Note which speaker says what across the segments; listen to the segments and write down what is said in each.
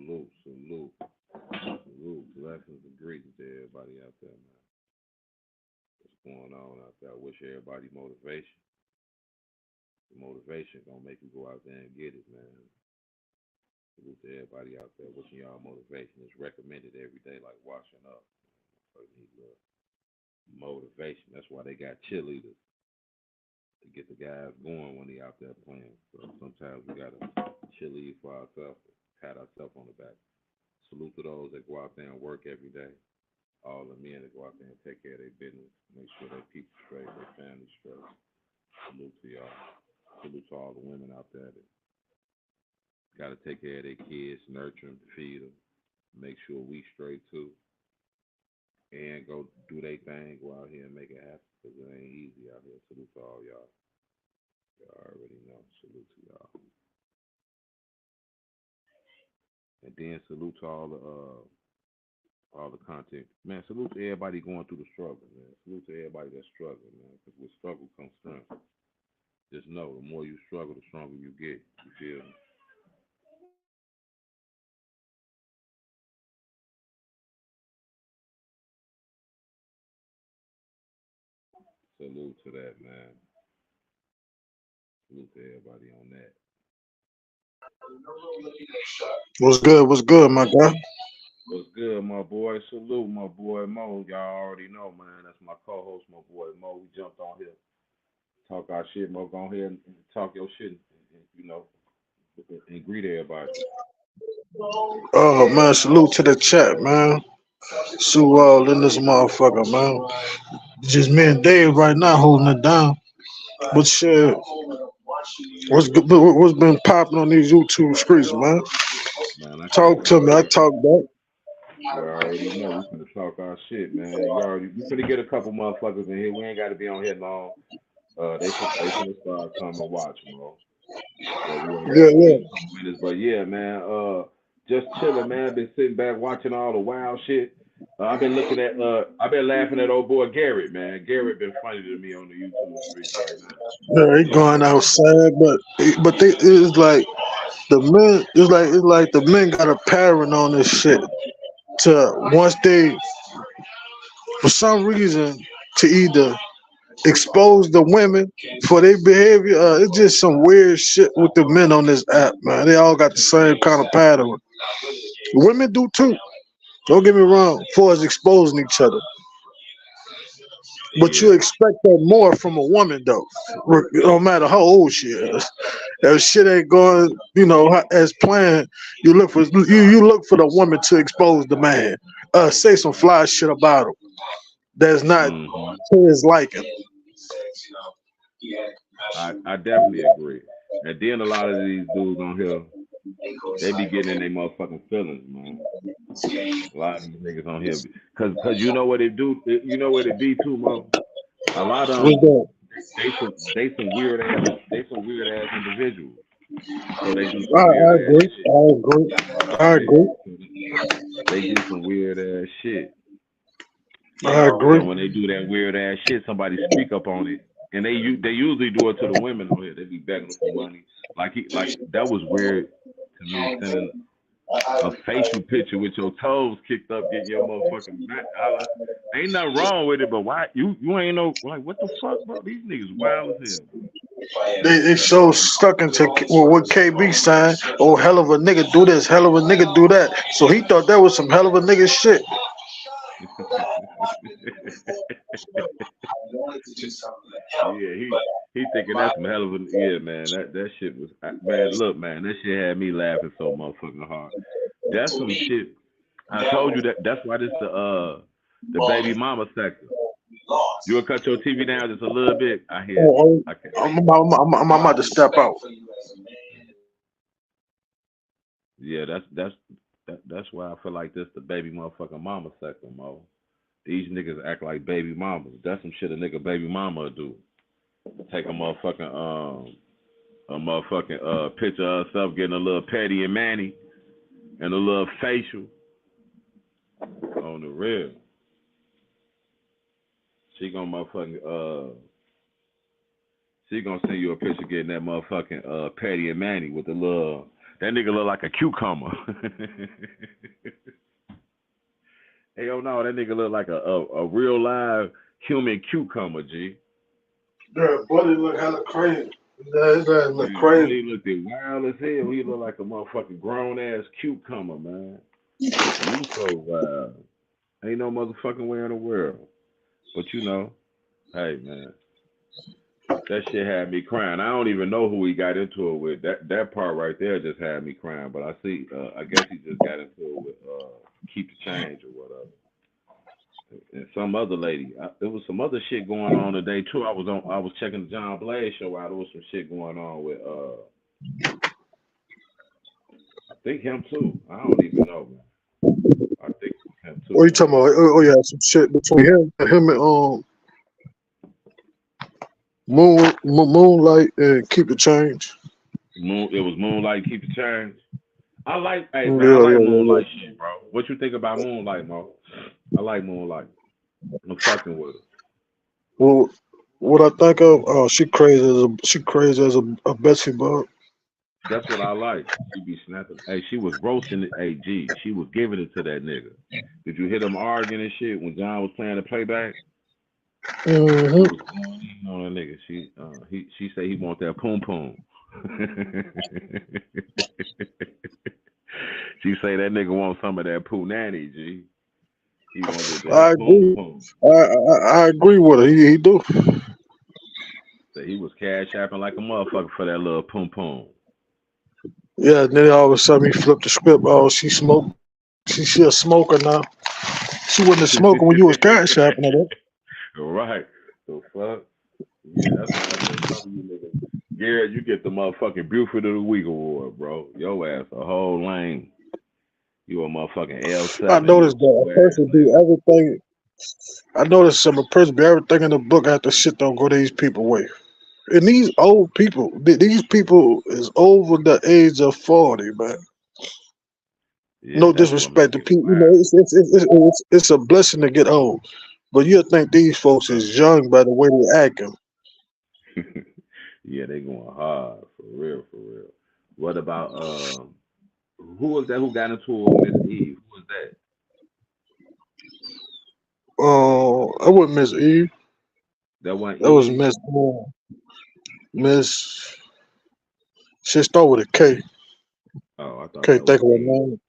Speaker 1: salute, blessings and greetings to everybody out there, man. What's going on out there? I wish everybody motivation. Motivation gonna make you go out there and get it, man. Salute to everybody out there. Wishing y'all motivation is recommended every day, like washing up. So you need a little motivation. That's why they got cheerleaders to get the guys going when they out there playing. So sometimes we gotta cheerlead for ourselves, pat ourselves on the back. Salute to those that go out there and work every day. All the men that go out there and take care of their business, make sure their people straight, their family straight. Salute to y'all. Salute to all the women out there that got to take care of their kids, nurture them, feed them, make sure we straight too, and go do their thing, go out here and make it happen, because it ain't easy out here. Salute to all y'all. Y'all already know. Salute to y'all. And then salute to all the content. Man, salute to everybody going through the struggle, man. Salute to everybody that's struggling, man, because with struggle comes strength. Just know, the more you struggle, the stronger you get. You feel me? Salute to that, man. Salute to everybody on that.
Speaker 2: What's good? What's good, my guy?
Speaker 1: What's good, my boy? Salute, my boy Mo. Y'all already know, man. That's my co-host, my boy Mo. We jumped on here, talk our shit. Mo, go ahead and talk your shit, and greet everybody.
Speaker 2: Oh man, salute to the chat, man. Sue all in this motherfucker, man. Just me and Dave right now holding it down. But shit, what's been popping on these YouTube streets, man?
Speaker 1: Man, I can't
Speaker 2: Talk to me. I
Speaker 1: complain.
Speaker 2: talk back.
Speaker 1: You already know we finna talk our shit, man. We finna get a couple motherfuckers in here. We ain't gotta be on here long. They finna start coming watch, Mo. Yeah, we ain't
Speaker 2: Yeah,
Speaker 1: got but
Speaker 2: yeah.
Speaker 1: a couple minutes, but yeah, man. Just chilling, man. Been sitting back watching all the wild shit. I've been laughing at old boy Garrett, man. Garrett been funny to me on the YouTube streets right now.
Speaker 2: Yeah, they going outside, but they it's like the men. It's like the men got a parent on this shit. To once they, for some reason, to either expose the women for their behavior. It's just some weird shit with the men on this app, man. They all got the same kind of pattern. Women do too. Don't get me wrong, for us exposing each other. But you
Speaker 1: Yeah.
Speaker 2: expect that more from a woman, though. No matter how old she is. If shit ain't going, as planned, you look for the woman to expose the man. Say some fly shit about him that's not
Speaker 1: Hmm.
Speaker 2: to his liking.
Speaker 1: I definitely agree. And then a lot of these dudes on here, they be getting in their motherfucking feelings, man. A lot of these niggas on here, cause you know what they do. You know what it be too, Mo. A lot of
Speaker 2: What's
Speaker 1: them,
Speaker 2: that?
Speaker 1: they some weird ass individuals. So they do
Speaker 2: I,
Speaker 1: some weird
Speaker 2: I
Speaker 1: ass
Speaker 2: agree.
Speaker 1: shit.
Speaker 2: I agree. I
Speaker 1: Yeah,
Speaker 2: agree.
Speaker 1: they do some weird ass shit.
Speaker 2: I
Speaker 1: So
Speaker 2: agree.
Speaker 1: when they do that weird ass shit, somebody speak up on it, and they usually do it to the women on here. They be begging them for money. Like that was weird to me, sending a facial picture with your toes kicked up, getting your motherfucking back. Ain't nothing wrong with it, but why you ain't no like what the fuck, bro? These niggas wild as hell, bro.
Speaker 2: They so stuck into what KB saying. Oh, hell of a nigga do this, hell of a nigga do that. So he thought that was some hell of a nigga shit.
Speaker 1: Yeah, he thinking that's some hell of a yeah, man. That shit was man. Look, man, that shit had me laughing so motherfucking hard. That's some shit. I told you that's why this the baby mama sector. You will cut your TV down just a little bit. I hear.
Speaker 2: Oh,
Speaker 1: I can.
Speaker 2: I'm about to step out.
Speaker 1: Yeah, that's why I feel like this the baby motherfucking mama sector, Mo. These niggas act like baby mamas. That's some shit a nigga baby mama would do. Take a motherfucking picture of herself getting a little petty and manny and a little facial on the real. She gonna she gonna send you a picture getting that motherfucking petty and manny with the little That nigga look like a cucumber. Hey, oh no, that nigga look like a real live human cucumber, G.
Speaker 2: Yeah, buddy look hella crazy. Yeah, his ass look
Speaker 1: Yeah,
Speaker 2: crazy.
Speaker 1: buddy looked wild as hell. He looked like a motherfucking grown ass cucumber, man. You so wild. Ain't no motherfucking way in the world. But you know, hey man, that shit had me crying. I don't even know who he got into it with. That part right there just had me crying. But I see, I guess he just got into it with keep the change or whatever. And some other lady. There was some other shit going on today too. I was checking the John Blaze show out. There was some shit going on with I think him too. I don't even know, man. I think him too,
Speaker 2: What you talking
Speaker 1: man.
Speaker 2: about? Oh yeah, some shit between him and Moonlight and Keep It Change.
Speaker 1: It was Moonlight keep the change. Hey man, I
Speaker 2: Yeah,
Speaker 1: like
Speaker 2: yeah, yeah, yeah.
Speaker 1: Moonlight shit, bro. What you think about Moonlight, Mo? I like Moonlight. I'm fucking with her.
Speaker 2: Well, what I think of, oh, she crazy as a Betsy bug.
Speaker 1: That's what I like. She be snapping. Hey, she was roasting it. Hey, G, she was giving it to that nigga. Did you hear them arguing and shit when John was playing the playback? She
Speaker 2: Hmm.
Speaker 1: was going in on that nigga. She said he want that poom poom. She say that nigga want some of that poo nanny, G. He wanted that
Speaker 2: I
Speaker 1: poom
Speaker 2: agree.
Speaker 1: poom.
Speaker 2: I agree with her. He do.
Speaker 1: Say he was cash apping like a motherfucker for that little poom poom.
Speaker 2: Yeah. Then all of a sudden he flipped the script. Oh, she smoked. She a smoker now. She wasn't a smoker when you was cash shopping at her.
Speaker 1: Right. The fuck? Yeah, that's why I say some of you niggas. Garrett, you get the motherfucking Buford of the Week award, bro. Your ass a whole lane. You a motherfucking
Speaker 2: I
Speaker 1: L7. You
Speaker 2: noticed
Speaker 1: a
Speaker 2: that a
Speaker 1: square ass
Speaker 2: person do
Speaker 1: nigga.
Speaker 2: everything. I noticed some a person do everything in the book after shit don't go these people way. And these old people, these people is over the age of 40, man.
Speaker 1: Yeah,
Speaker 2: No
Speaker 1: that's what
Speaker 2: disrespect
Speaker 1: make
Speaker 2: to
Speaker 1: it
Speaker 2: people. You know,
Speaker 1: wild.
Speaker 2: it's a blessing to get old. But you'll think these folks
Speaker 1: Right.
Speaker 2: is young by the way they acting.
Speaker 1: Yeah, they going hard for real, for real. What about who was that who got into it with Miss Eve? Who was that?
Speaker 2: I wouldn't Miss Eve.
Speaker 1: That one
Speaker 2: That was
Speaker 1: Eve?
Speaker 2: Miss. She start with a K.
Speaker 1: Oh, I thought
Speaker 2: Can't
Speaker 1: that was
Speaker 2: think of her
Speaker 1: Eve.
Speaker 2: name.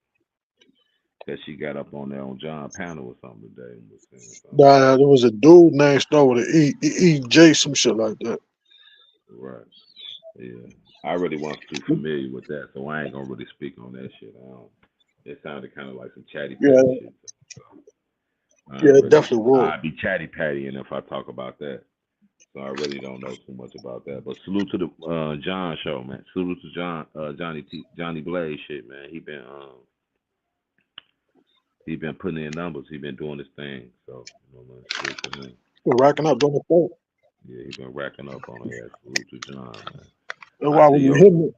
Speaker 1: That she got up on there on John panel or something today and was saying something.
Speaker 2: Nah, there was a dude named start with an Ej, some shit like that.
Speaker 1: Right. Yeah. I really wasn't too familiar with that, so I ain't gonna really speak on that shit. I don't. It sounded kind of like some chatty patty
Speaker 2: Yeah,
Speaker 1: shit. So I
Speaker 2: yeah,
Speaker 1: don't
Speaker 2: it
Speaker 1: really.
Speaker 2: definitely was.
Speaker 1: I'd be chatty pattying if I talk about that. So I really don't know too much about that. But salute to the John show, man. Salute to Johnny Blaze shit, man. He been putting in numbers. He been doing his thing. So you know, man, salute to him.
Speaker 2: We're racking up doing the thing.
Speaker 1: Yeah, he been racking up on it. Salute to John, man.
Speaker 2: That's
Speaker 1: I
Speaker 2: why
Speaker 1: see
Speaker 2: when you
Speaker 1: yo,
Speaker 2: hit me,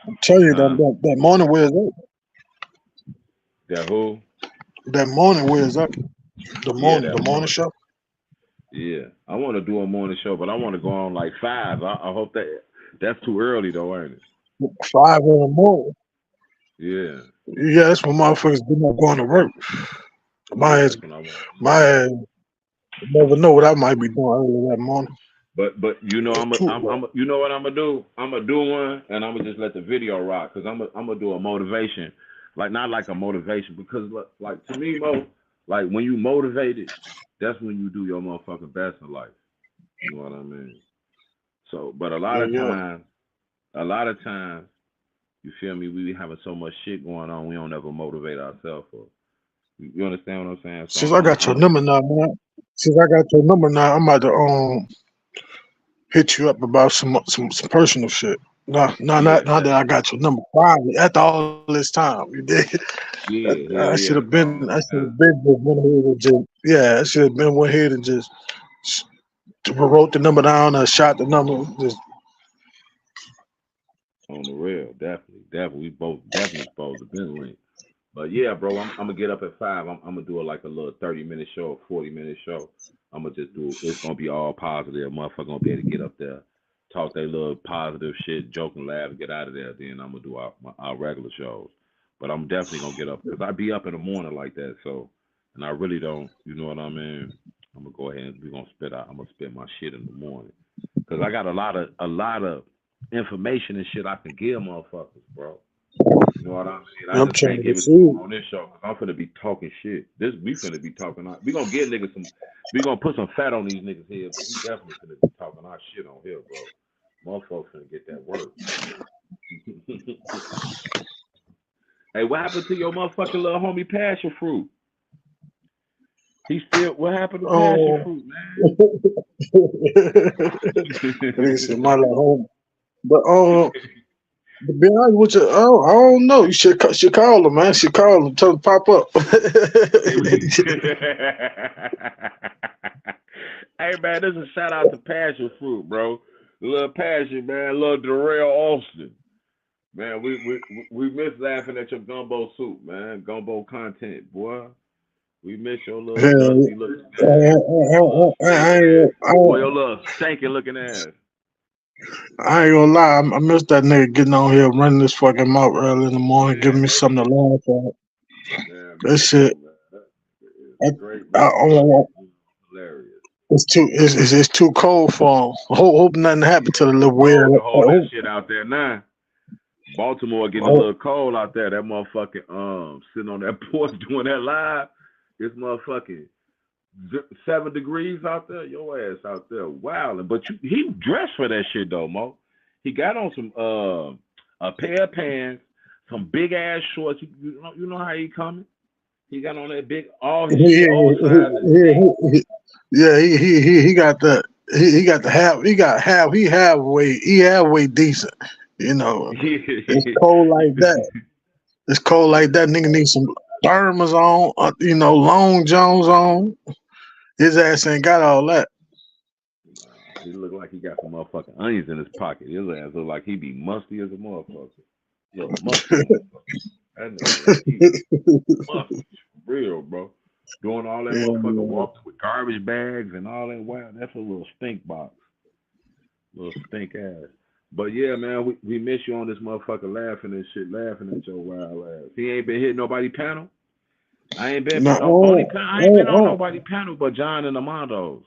Speaker 2: I'm telling you
Speaker 1: huh?
Speaker 2: that morning where is that?
Speaker 1: That who?
Speaker 2: That morning where is that?
Speaker 1: Yeah,
Speaker 2: The
Speaker 1: that
Speaker 2: morning
Speaker 1: morning.
Speaker 2: show.
Speaker 1: Yeah, I want to do a morning show, but I want to go on like 5. I hope that's too early though, ain't it?
Speaker 2: 5 in the morning.
Speaker 1: Yeah,
Speaker 2: Yeah, that's when motherfuckers be not going to work.
Speaker 1: yeah,
Speaker 2: My ass,
Speaker 1: that's what I want to do,
Speaker 2: my
Speaker 1: man.
Speaker 2: ass, you never know what I might be doing early that morning.
Speaker 1: But you know
Speaker 2: It's too early.
Speaker 1: you know what I'm gonna do? I'm gonna do one, and I'm gonna just let the video rock, cause I'm gonna do a motivation, like not like a motivation, because like to me, Mo, like when you motivated, that's when you do your motherfucking best in life. You know what I mean? So, but
Speaker 2: Yeah, yeah.
Speaker 1: a lot of times, you feel me? We be having so much shit going on, we don't ever motivate ourselves. Or you understand what I'm saying? So
Speaker 2: Since I got your number now, man. Since I got your number now, I'm about to hit you up about some personal shit.
Speaker 1: yeah,
Speaker 2: Not that I got your number finally after all this time. You did.
Speaker 1: yeah,
Speaker 2: I
Speaker 1: hell
Speaker 2: should have
Speaker 1: yeah, after
Speaker 2: been.
Speaker 1: all
Speaker 2: I
Speaker 1: this
Speaker 2: should have
Speaker 1: time
Speaker 2: been just went ahead and just. Yeah, I should have been went ahead and just wrote the number down or shot the number. Just
Speaker 1: on the real, definitely, we both definitely supposed to been linked. But yeah, bro, I'm gonna get up at 5. I'm gonna do it like a little 30-minute show, a 40-minute show. I'm gonna just do. It's gonna be all positive. Motherfucker gonna be able to get up there, talk their little positive shit, joke and laugh, and get out of there. Then I'm gonna do our regular shows. But I'm definitely gonna get up because I be up in the morning like that. So, and I really don't, you know what I mean? I'm gonna go ahead and we gonna spit out. I'm gonna spit my shit in the morning because I got a lot of information and shit I can give motherfuckers, bro. You know what I mean? I
Speaker 2: I'm
Speaker 1: just
Speaker 2: trying
Speaker 1: can't
Speaker 2: to
Speaker 1: give it to
Speaker 2: see.
Speaker 1: them on this show because I'm finna be talking shit. We finna be talking. We gonna get niggas some. We gonna put some fat on these niggas here, but we definitely finna be talking our shit on here, bro. Motherfuckers finna get that work. Hey, what happened to your motherfucking little homie passion fruit? He still. What happened to passion
Speaker 2: Oh,
Speaker 1: fruit,
Speaker 2: nigga said
Speaker 1: man?
Speaker 2: my little home. But to be honest with you, I don't know. You should call him, man. Should call him. Tell him to pop up.
Speaker 1: Hey, hey, man, this is a shout out to passion fruit, bro. Little passion, man. Little Darrell Austin. Man, we miss laughing at your gumbo soup, man. Gumbo content, boy. We miss your little
Speaker 2: Hell,
Speaker 1: dusty looking ass, your little stinking ass, boy. Your little stinking looking ass.
Speaker 2: I ain't gonna lie. I miss that nigga getting on here running this fucking mouth early in the morning, giving
Speaker 1: Man,
Speaker 2: me
Speaker 1: bro,
Speaker 2: something to laugh at.
Speaker 1: man,
Speaker 2: That
Speaker 1: me
Speaker 2: shit.
Speaker 1: too, man. It's
Speaker 2: I,
Speaker 1: great,
Speaker 2: I,
Speaker 1: man. Hilarious.
Speaker 2: it's too cold for him. Hope nothing happened to the
Speaker 1: It's too
Speaker 2: little weird.
Speaker 1: cold to hold that shit out there now. Baltimore getting a
Speaker 2: Hope,
Speaker 1: little cold out there. That motherfucking sitting on that porch doing that live. It's motherfucking 7 degrees out there. Your ass out there wilding. But he dressed for that shit though, Mo. He got on some a pair of pants, some big ass shorts. You know how he coming? He got on that big all his
Speaker 2: he,
Speaker 1: shit oversized and thick.
Speaker 2: yeah, he got the he got the half he got half he halfway decent. You know, it's cold like that. It's cold like that. Nigga need some thermals on. Long Jones on. His ass ain't got all that.
Speaker 1: He look like he got some motherfucking onions in his pocket. His ass look like he be musty as a motherfucker. Little musty motherfucker. That nigga look like he musty for real, bro. Doing all that motherfucking
Speaker 2: And
Speaker 1: walks with garbage bags and all that. Wow, that's a little stink box. Little stink ass. But yeah, man, we miss you on this motherfucker laughing and shit, laughing at your wild ass. He ain't been hitting nobody panel. I ain't been
Speaker 2: no,
Speaker 1: I ain't been on nobody panel but John and Amondo's.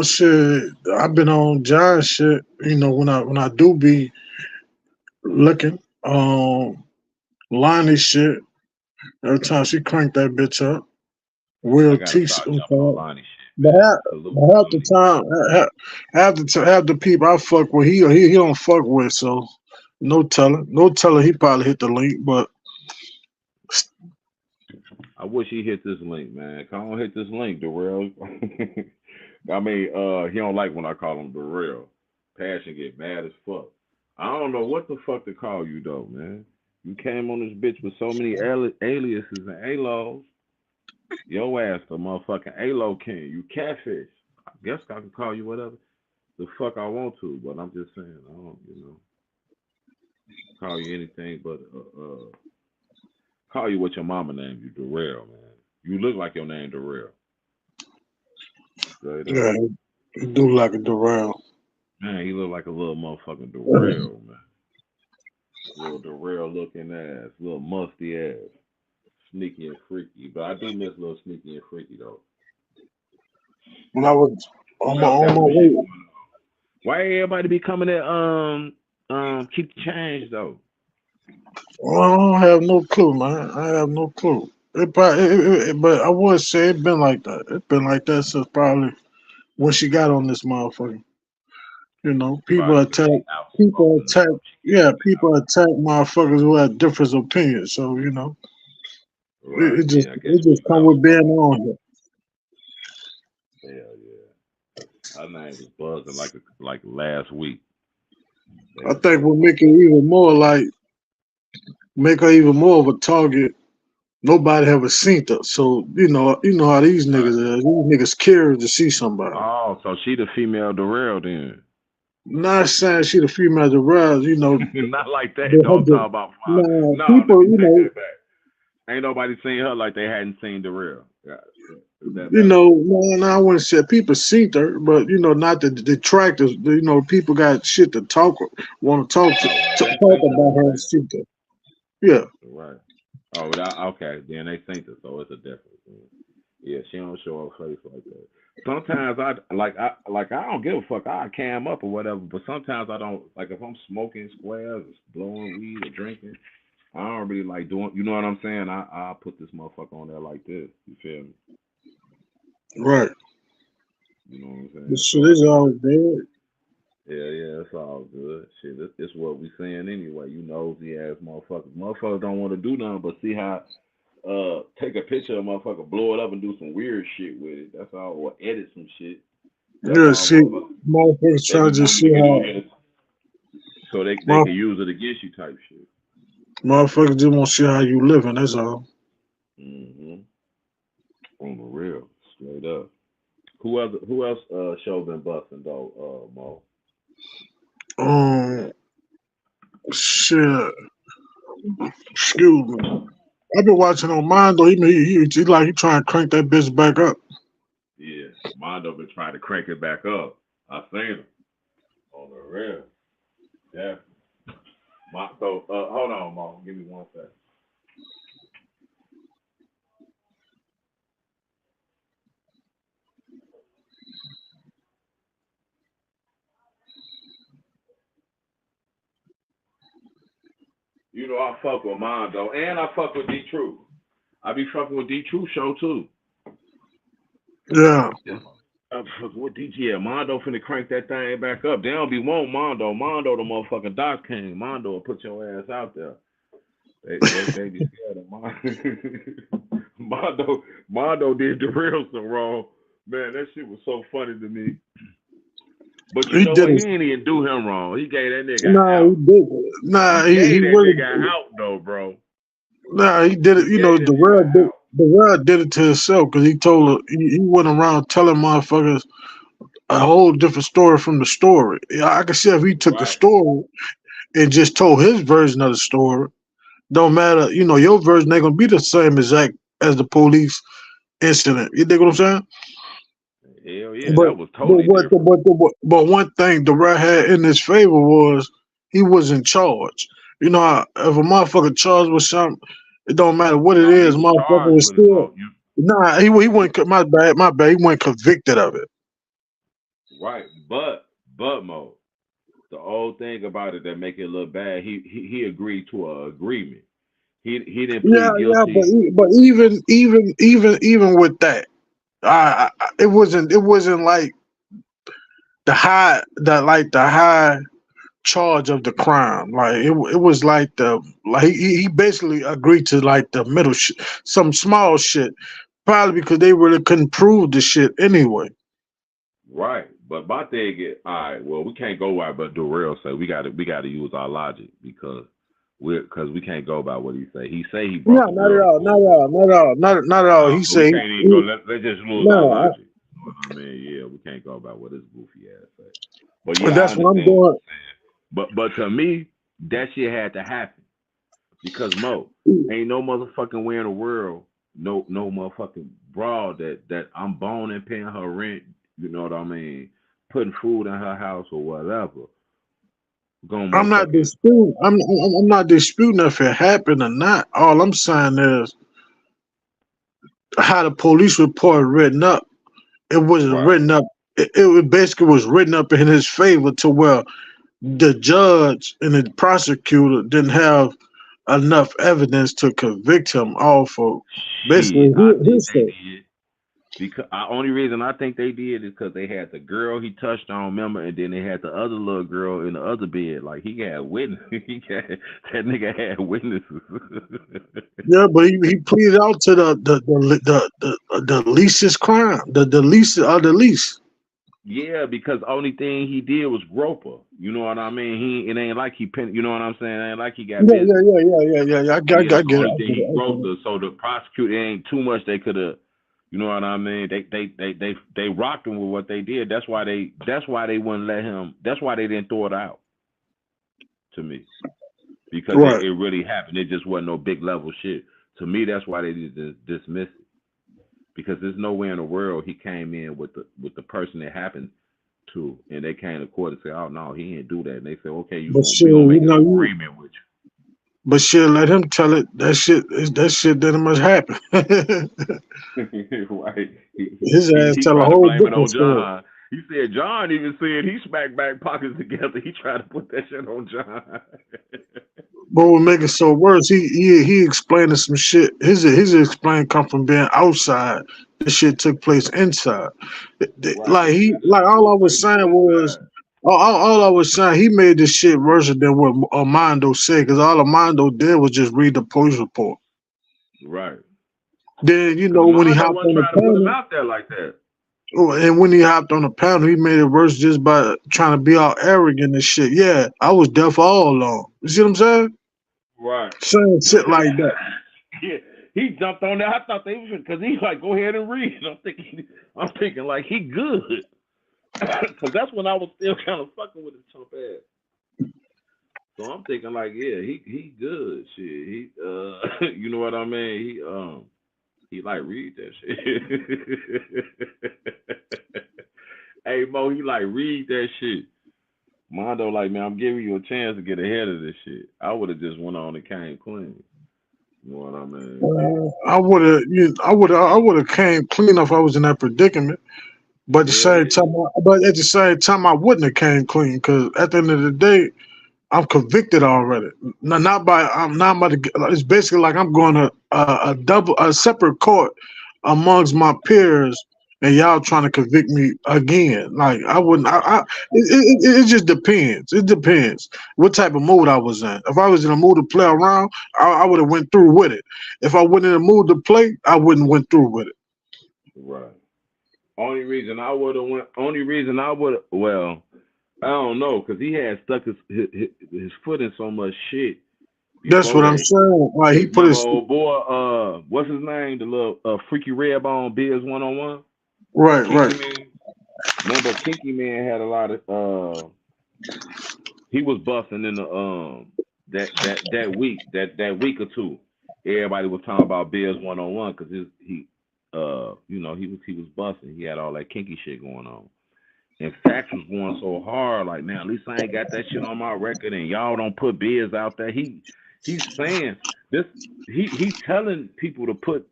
Speaker 2: shit. I've been on John shit. When I do be looking, Lonnie shit. Every time she cranked that bitch up,
Speaker 1: I
Speaker 2: Will
Speaker 1: gotta
Speaker 2: Teach.
Speaker 1: start jumping on Lonnie shit,
Speaker 2: But
Speaker 1: man. Salute to
Speaker 2: half the
Speaker 1: Lonnie, man.
Speaker 2: time, half the people I fuck with, he don't fuck with. So no telling, he probably hit the link. But
Speaker 1: I wish he hit this link, man. Come on, hit this link, Darrell. I mean, he don't like when I call him Darrell. Passion get mad as fuck. I don't know what the fuck to call you though, man. You came on this bitch with so many aliases and ALOs. Your ass the motherfucking ALO king. You catfish. I guess I can call you whatever the fuck I want to, but I'm just saying I don't, call you anything but call you what your mama named you, Darrell, man. You look like your name Darrell. Straight up.
Speaker 2: yeah, he do like it around.
Speaker 1: Man, he look like a little motherfucking Darrell, man. Little Darrell looking ass, little musty ass, sneaky and freaky. But I do miss little sneaky and freaky though.
Speaker 2: When I was
Speaker 1: What
Speaker 2: on my
Speaker 1: else
Speaker 2: on
Speaker 1: got
Speaker 2: my
Speaker 1: some shit
Speaker 2: way,
Speaker 1: going on? Why everybody be coming at keep the change though?
Speaker 2: I don't have no clue, man. I have no clue. But I would say it been like that. It been like that since probably when she got on this motherfucker. People
Speaker 1: Probably because
Speaker 2: attack.
Speaker 1: she
Speaker 2: People
Speaker 1: outspoken or
Speaker 2: attack.
Speaker 1: something. She came
Speaker 2: Yeah,
Speaker 1: on the
Speaker 2: people attack motherfuckers who have different opinions. So it,
Speaker 1: Right,
Speaker 2: it just
Speaker 1: being I guess
Speaker 2: it
Speaker 1: she
Speaker 2: just
Speaker 1: was
Speaker 2: come with being
Speaker 1: outspoken.
Speaker 2: on here.
Speaker 1: Hell yeah. Her name was buzzing like last week. They
Speaker 2: I
Speaker 1: was
Speaker 2: think
Speaker 1: talking
Speaker 2: what
Speaker 1: about
Speaker 2: make it even more make her even more of a target. Nobody ever seen her, so you know how these niggas
Speaker 1: right.
Speaker 2: are. These niggas curious to see somebody.
Speaker 1: Oh, so she the female Darrell then.
Speaker 2: Not saying she the female to rise,
Speaker 1: Not like that.
Speaker 2: but
Speaker 1: Don't talk about fire.
Speaker 2: nah,
Speaker 1: No, let
Speaker 2: people,
Speaker 1: me take that back. Ain't nobody seen her like they hadn't seen Darrell. Yeah. That
Speaker 2: You
Speaker 1: better?
Speaker 2: know, no, I wouldn't say people seen her, but you know, not the detractors. You know, people got shit to talk, want to talk
Speaker 1: Oh, well, they
Speaker 2: talk
Speaker 1: think
Speaker 2: about
Speaker 1: her,
Speaker 2: her and
Speaker 1: right?
Speaker 2: see her. Yeah,
Speaker 1: Right. Oh, that, okay. Then they think that, so it's a difference. Then. Yeah, she don't show her face like that. Sometimes I don't give a fuck. I cam up or whatever, but sometimes I don't like if I'm smoking squares, or blowing weed or drinking. I don't really like doing. You know what I'm saying? I put this motherfucker on there like this. You feel me?
Speaker 2: right.
Speaker 1: You know what I'm
Speaker 2: The
Speaker 1: saying?
Speaker 2: shit
Speaker 1: So I
Speaker 2: is
Speaker 1: can
Speaker 2: all
Speaker 1: just
Speaker 2: good.
Speaker 1: yeah, it's all good. Shit, it's what we saying anyway. You nosy ass motherfuckers. Motherfuckers don't want to do nothing but see how take a picture of a motherfucker, blow it up and do some weird shit with it. That's all, or edit some shit. That's
Speaker 2: Yeah,
Speaker 1: all
Speaker 2: see,
Speaker 1: motherfuckers.
Speaker 2: motherfuckers
Speaker 1: They
Speaker 2: try
Speaker 1: be
Speaker 2: to
Speaker 1: wanting
Speaker 2: see
Speaker 1: to do
Speaker 2: how
Speaker 1: here so they can
Speaker 2: motherf-
Speaker 1: use it against you type shit.
Speaker 2: motherfuckers just want to see how you living. That's all.
Speaker 1: Hmm. On the real, straight up. Who else show been busting though, Mo?
Speaker 2: Um, shit. Excuse me. I've been watching on mine though. He like he trying to crank that bitch back up.
Speaker 1: Yeah, Mondo been trying to crank it back up. I seen him on the real. Yeah. So hold on, Mo. Give me one second. You know I fuck with Mondo and I fuck with D Truth. I be fucking with D Truth show too.
Speaker 2: Yeah,
Speaker 1: Yeah. I'm fucking with DJ. Yeah, Mondo finna crank that thing back up. They don't be want Mondo. Mondo the motherfucking Doc King. Mondo will put your ass out there. They be scared of Mondo. Mondo did the real some wrong. Man, that shit was so funny to me. But you
Speaker 2: he
Speaker 1: know
Speaker 2: did
Speaker 1: what? He
Speaker 2: it.
Speaker 1: didn't even do him wrong. He gave that nigga
Speaker 2: Nah, he
Speaker 1: out.
Speaker 2: did it. Nah,
Speaker 1: He gave
Speaker 2: he
Speaker 1: that
Speaker 2: really.
Speaker 1: nigga out though, bro.
Speaker 2: Nah, he did
Speaker 1: He
Speaker 2: it. You know,
Speaker 1: gave that nigga out.
Speaker 2: The world did it to himself because he told her he went around telling motherfuckers a whole different story from the story. Yeah, I can see if he took the
Speaker 1: Right.
Speaker 2: story and just told his version of the story. Don't matter, you know, your version ain't gonna be the same exact as the police incident. You dig what I'm saying?
Speaker 1: Hell yeah,
Speaker 2: But
Speaker 1: that was totally different.
Speaker 2: but one thing the rat had in his favor was he was in charge. You know, if a motherfucker charged with something, it don't matter what it
Speaker 1: No, he
Speaker 2: is,
Speaker 1: was
Speaker 2: motherfucker
Speaker 1: charged
Speaker 2: was
Speaker 1: with it,
Speaker 2: still
Speaker 1: Mo. You
Speaker 2: nah. He wasn't my bad. He wasn't convicted of it.
Speaker 1: right, but Mo, the old thing about it that make it look bad, he agreed to an agreement. He didn't
Speaker 2: Yeah,
Speaker 1: plead
Speaker 2: yeah,
Speaker 1: guilty.
Speaker 2: but even with that, it wasn't like the high charge of the crime. Like it was like he basically agreed to like the middle some small shit. Probably because they really couldn't prove the shit anyway.
Speaker 1: Right, but my thing is, all right. Well, we can't go by but Durrell say we got to use our logic because we can't go by what he say. He say he
Speaker 2: No,
Speaker 1: brought the
Speaker 2: not at
Speaker 1: girl to
Speaker 2: all, not
Speaker 1: court
Speaker 2: at
Speaker 1: with him.
Speaker 2: all, not at all, not at all.
Speaker 1: No,
Speaker 2: He
Speaker 1: so we
Speaker 2: said,
Speaker 1: can't even go. Let's just lose our
Speaker 2: no,
Speaker 1: logic. You know what I mean? Yeah, we can't go by what his goofy ass say. But yeah, I
Speaker 2: that's what I'm
Speaker 1: understand what
Speaker 2: doing.
Speaker 1: you're saying. But to me, that shit had to happen because Mo ain't no motherfucking way in the world, no motherfucking broad that I'm born and paying her rent. You know what I mean? Putting food in her house or whatever. Going
Speaker 2: I'm not
Speaker 1: motherfucking
Speaker 2: disputing. I'm not disputing if it happened or not. All I'm saying is how the police report written up. It wasn't
Speaker 1: right.
Speaker 2: written up. It basically was written up in his favor to where the judge and the prosecutor didn't have enough evidence to convict him off of basically
Speaker 1: Shit, I think they
Speaker 2: hearsay.
Speaker 1: did. Because the only reason I think they did is because they had the girl he touched on, remember, and then they had the other little girl in the other bed. Like he had witness, that nigga had witnesses.
Speaker 2: Yeah, but he pleaded out to the leastest crime, the least of the least.
Speaker 1: Yeah, because only thing he did was grope her. You know what I mean? It ain't like he you know what I'm saying? It ain't like he got
Speaker 2: Yeah, yeah,
Speaker 1: business.
Speaker 2: yeah, yeah, yeah, yeah, yeah.
Speaker 1: Yeah,
Speaker 2: I
Speaker 1: the
Speaker 2: get it.
Speaker 1: only
Speaker 2: I
Speaker 1: thing
Speaker 2: get it.
Speaker 1: he
Speaker 2: I get
Speaker 1: groped
Speaker 2: it.
Speaker 1: her, so the prosecutor ain't too much they could have. You know what I mean? They rocked him with what they did. That's why they wouldn't let him. That's why they didn't throw it out to me because it,
Speaker 2: Right.
Speaker 1: it really happened. It just wasn't no big level shit. To me, that's why they did dismiss it because there's nowhere in the world he came in with the person it happened to, and they came to court and say, "Oh no, he didn't do that." And they said, "Okay,
Speaker 2: But shit,
Speaker 1: we gonna
Speaker 2: you
Speaker 1: make an
Speaker 2: know,
Speaker 1: agreement with
Speaker 2: but shit, let him tell it. That shit didn't much happen.
Speaker 1: you." Right?
Speaker 2: His ass
Speaker 1: He
Speaker 2: tell a
Speaker 1: tried to
Speaker 2: whole
Speaker 1: blame it
Speaker 2: different
Speaker 1: on
Speaker 2: story.
Speaker 1: John. He said John even said he smacked back pockets together. He tried to put that shit on John.
Speaker 2: But what make it so worse, he explaining some shit. His explain come from being outside. This shit took place inside.
Speaker 1: Right. That
Speaker 2: Like
Speaker 1: shit
Speaker 2: all I
Speaker 1: took
Speaker 2: was
Speaker 1: place
Speaker 2: saying was
Speaker 1: inside.
Speaker 2: all I was saying. He made this shit worse than what Armando said because all Armando did was just read the police report.
Speaker 1: Right.
Speaker 2: Then
Speaker 1: Because
Speaker 2: when he
Speaker 1: Mondo
Speaker 2: hopped
Speaker 1: wasn't
Speaker 2: on the
Speaker 1: trying to put him
Speaker 2: panel,
Speaker 1: out there like that.
Speaker 2: and when he hopped on the panel, he made it worse just by trying to be all arrogant and shit. Yeah, I was there for all along. You see what I'm saying?
Speaker 1: Right.
Speaker 2: Saying shit like that.
Speaker 1: Yeah. He jumped on there. I thought they was because he like go ahead and read. I'm thinking like he good. Because that's when I was still kind of fucking with his chump ass. So I'm thinking like, yeah, he good. Shit. He you know what I mean? He like read that shit. Hey Mo, he like read that shit. Mondo like, man, I'm giving you a chance to get ahead of this shit. I would have just went on and came clean. You know what I mean?
Speaker 2: I would have came clean if I was in that predicament. But
Speaker 1: Hell yeah.
Speaker 2: at the same time, I wouldn't have came clean because at the end of the day, I'm convicted already. Not by I'm not about to. It's basically like I'm going to a separate court amongst my peers, and y'all trying to convict me again. Like I wouldn't. It just depends. It depends what type of mood I was in. If I was in a mood to play around, I would have went through with it. If I wasn't in a mood to play, I wouldn't went through with it.
Speaker 1: Right. Only reason I would have went. Only reason I would. Well, I don't know, cause he had stuck his foot in so much shit
Speaker 2: That's
Speaker 1: before
Speaker 2: what I'm
Speaker 1: that.
Speaker 2: saying. Like he
Speaker 1: Cause
Speaker 2: put
Speaker 1: remember,
Speaker 2: his
Speaker 1: old boy, what's his name? The little freaky red bone Biz 101,
Speaker 2: right,
Speaker 1: Kinky
Speaker 2: right.
Speaker 1: Man. Remember, Kinky Man had a lot of he was busting in the that week or two. Everybody was talking about Biz 101 because he was busting. He had all that kinky shit going on. And Fax was going so hard, like, man, at least I ain't got that shit on my record, and y'all don't put Biz out there. He's saying this. He telling people to put.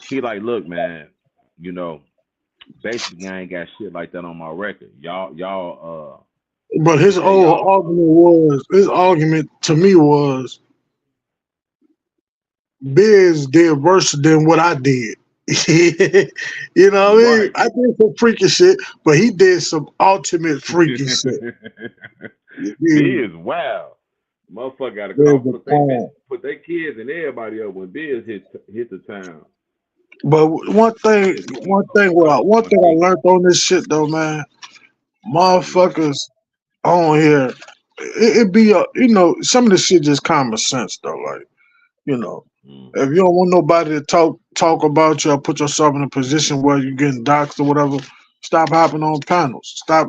Speaker 1: He like, look, man, you know, basically I ain't got shit like that on my record.
Speaker 2: But
Speaker 1: He said y'all.
Speaker 2: his argument to me was Biz did worse than what I did. You know what I mean?
Speaker 1: Right.
Speaker 2: I did some freaky shit, but he did some ultimate freaky shit. Yeah,
Speaker 1: Biz, wow. Motherfucker got to
Speaker 2: there's
Speaker 1: call
Speaker 2: the point.
Speaker 1: put their kids and everybody up when Biz hit the town.
Speaker 2: But
Speaker 1: Biz, he was so fucking
Speaker 2: one
Speaker 1: going
Speaker 2: thing I
Speaker 1: kinky.
Speaker 2: learned on this shit though, man,
Speaker 1: Mm,
Speaker 2: motherfuckers on here, it be some of this shit just common sense though, like. You know,
Speaker 1: mm.
Speaker 2: if you don't want nobody to talk about you or put yourself in a position where you're getting doxxed or whatever, stop hopping on panels. Stop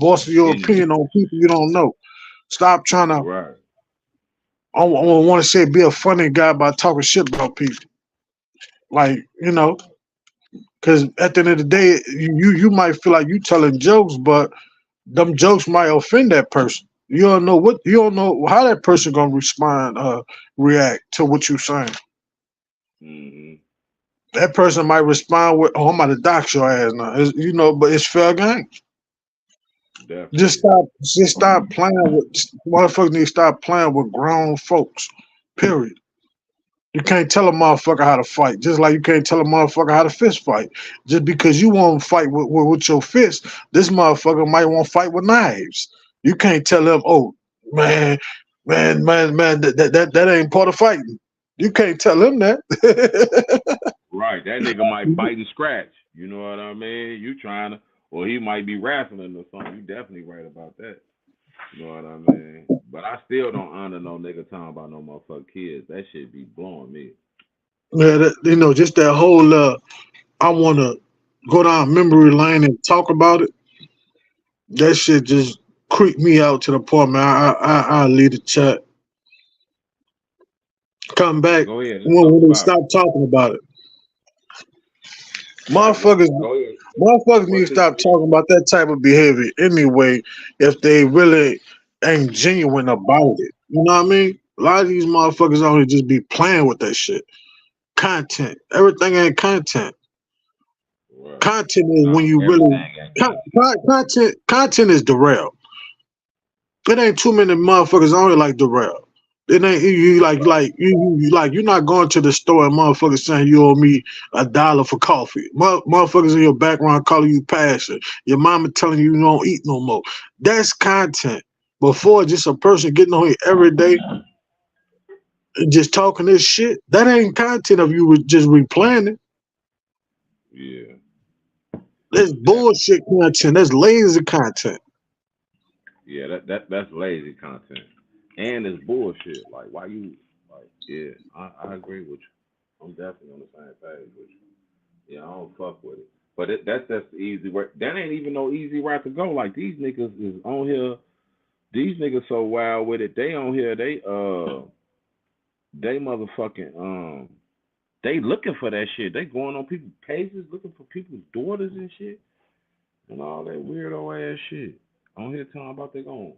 Speaker 2: voicing your
Speaker 1: Getting
Speaker 2: opinion on people you don't know. Stop trying to.
Speaker 1: right.
Speaker 2: I want to say be a funny guy by talking shit about people. Like because at the end of the day, you might feel like you telling jokes, but them jokes might offend that person. You don't know how that person gonna react to what you saying.
Speaker 1: Mm-hmm.
Speaker 2: That person might respond with, "Oh, I'm about to dox your ass now." But it's fair game.
Speaker 1: Definitely.
Speaker 2: Just stop playing with motherfuckers. Need to stop playing with grown folks. Period. You can't tell a motherfucker how to fight, just like you can't tell a motherfucker how to fist fight. Just because you want to fight with your fist, this motherfucker might want to fight with knives. You can't tell him, "Oh, man, man, that ain't part of fighting." You can't tell him that.
Speaker 1: Right. That nigga might bite and scratch. You know what I mean? You trying to, or he might be wrestling or something. You definitely right about that. You know what I mean? But I still don't honor no nigga talking about no motherfucking kids. That shit be blowing me.
Speaker 2: Yeah, just that whole I want to go down memory lane and talk about it. That shit just creeped me out to the point, man. I leave the chat, come back
Speaker 1: Go ahead. Let's
Speaker 2: when
Speaker 1: talk
Speaker 2: they
Speaker 1: about it.
Speaker 2: stop talking about it.
Speaker 1: Like what?
Speaker 2: Motherfuckers,
Speaker 1: Go ahead.
Speaker 2: motherfuckers need to
Speaker 1: What's his
Speaker 2: stop talking about that type of behavior anyway. If they really ain't genuine about it, you know what I mean? A lot of these motherfuckers only just be playing with that shit. Content, everything ain't content.
Speaker 1: right?
Speaker 2: Content is when
Speaker 1: Nah,
Speaker 2: you really
Speaker 1: everything ain't content.
Speaker 2: content is derailed. It ain't too many motherfuckers on it like Darrell. It ain't like you're not going to the store and motherfuckers saying you owe me $1 for coffee. Motherfuckers in your background calling you passion. Your mama telling you you don't eat no more. That's content. Before just a person getting on here every day and just talking this shit, that ain't content if you was just replaying it.
Speaker 1: Yeah,
Speaker 2: That's
Speaker 1: definitely.
Speaker 2: bullshit content. That's lazy content.
Speaker 1: Yeah, that's lazy content, and it's bullshit. Like, why you like? Yeah, I agree with you. I'm definitely on the same page with you. Yeah, I don't fuck with it. But that's the easy way. That ain't even no easy route to go. Like these niggas is on here. These niggas so wild with it. They on here. They motherfucking They looking for that shit. They going on people's pages looking for people's daughters and shit and all that weirdo ass shit. On here talking about they going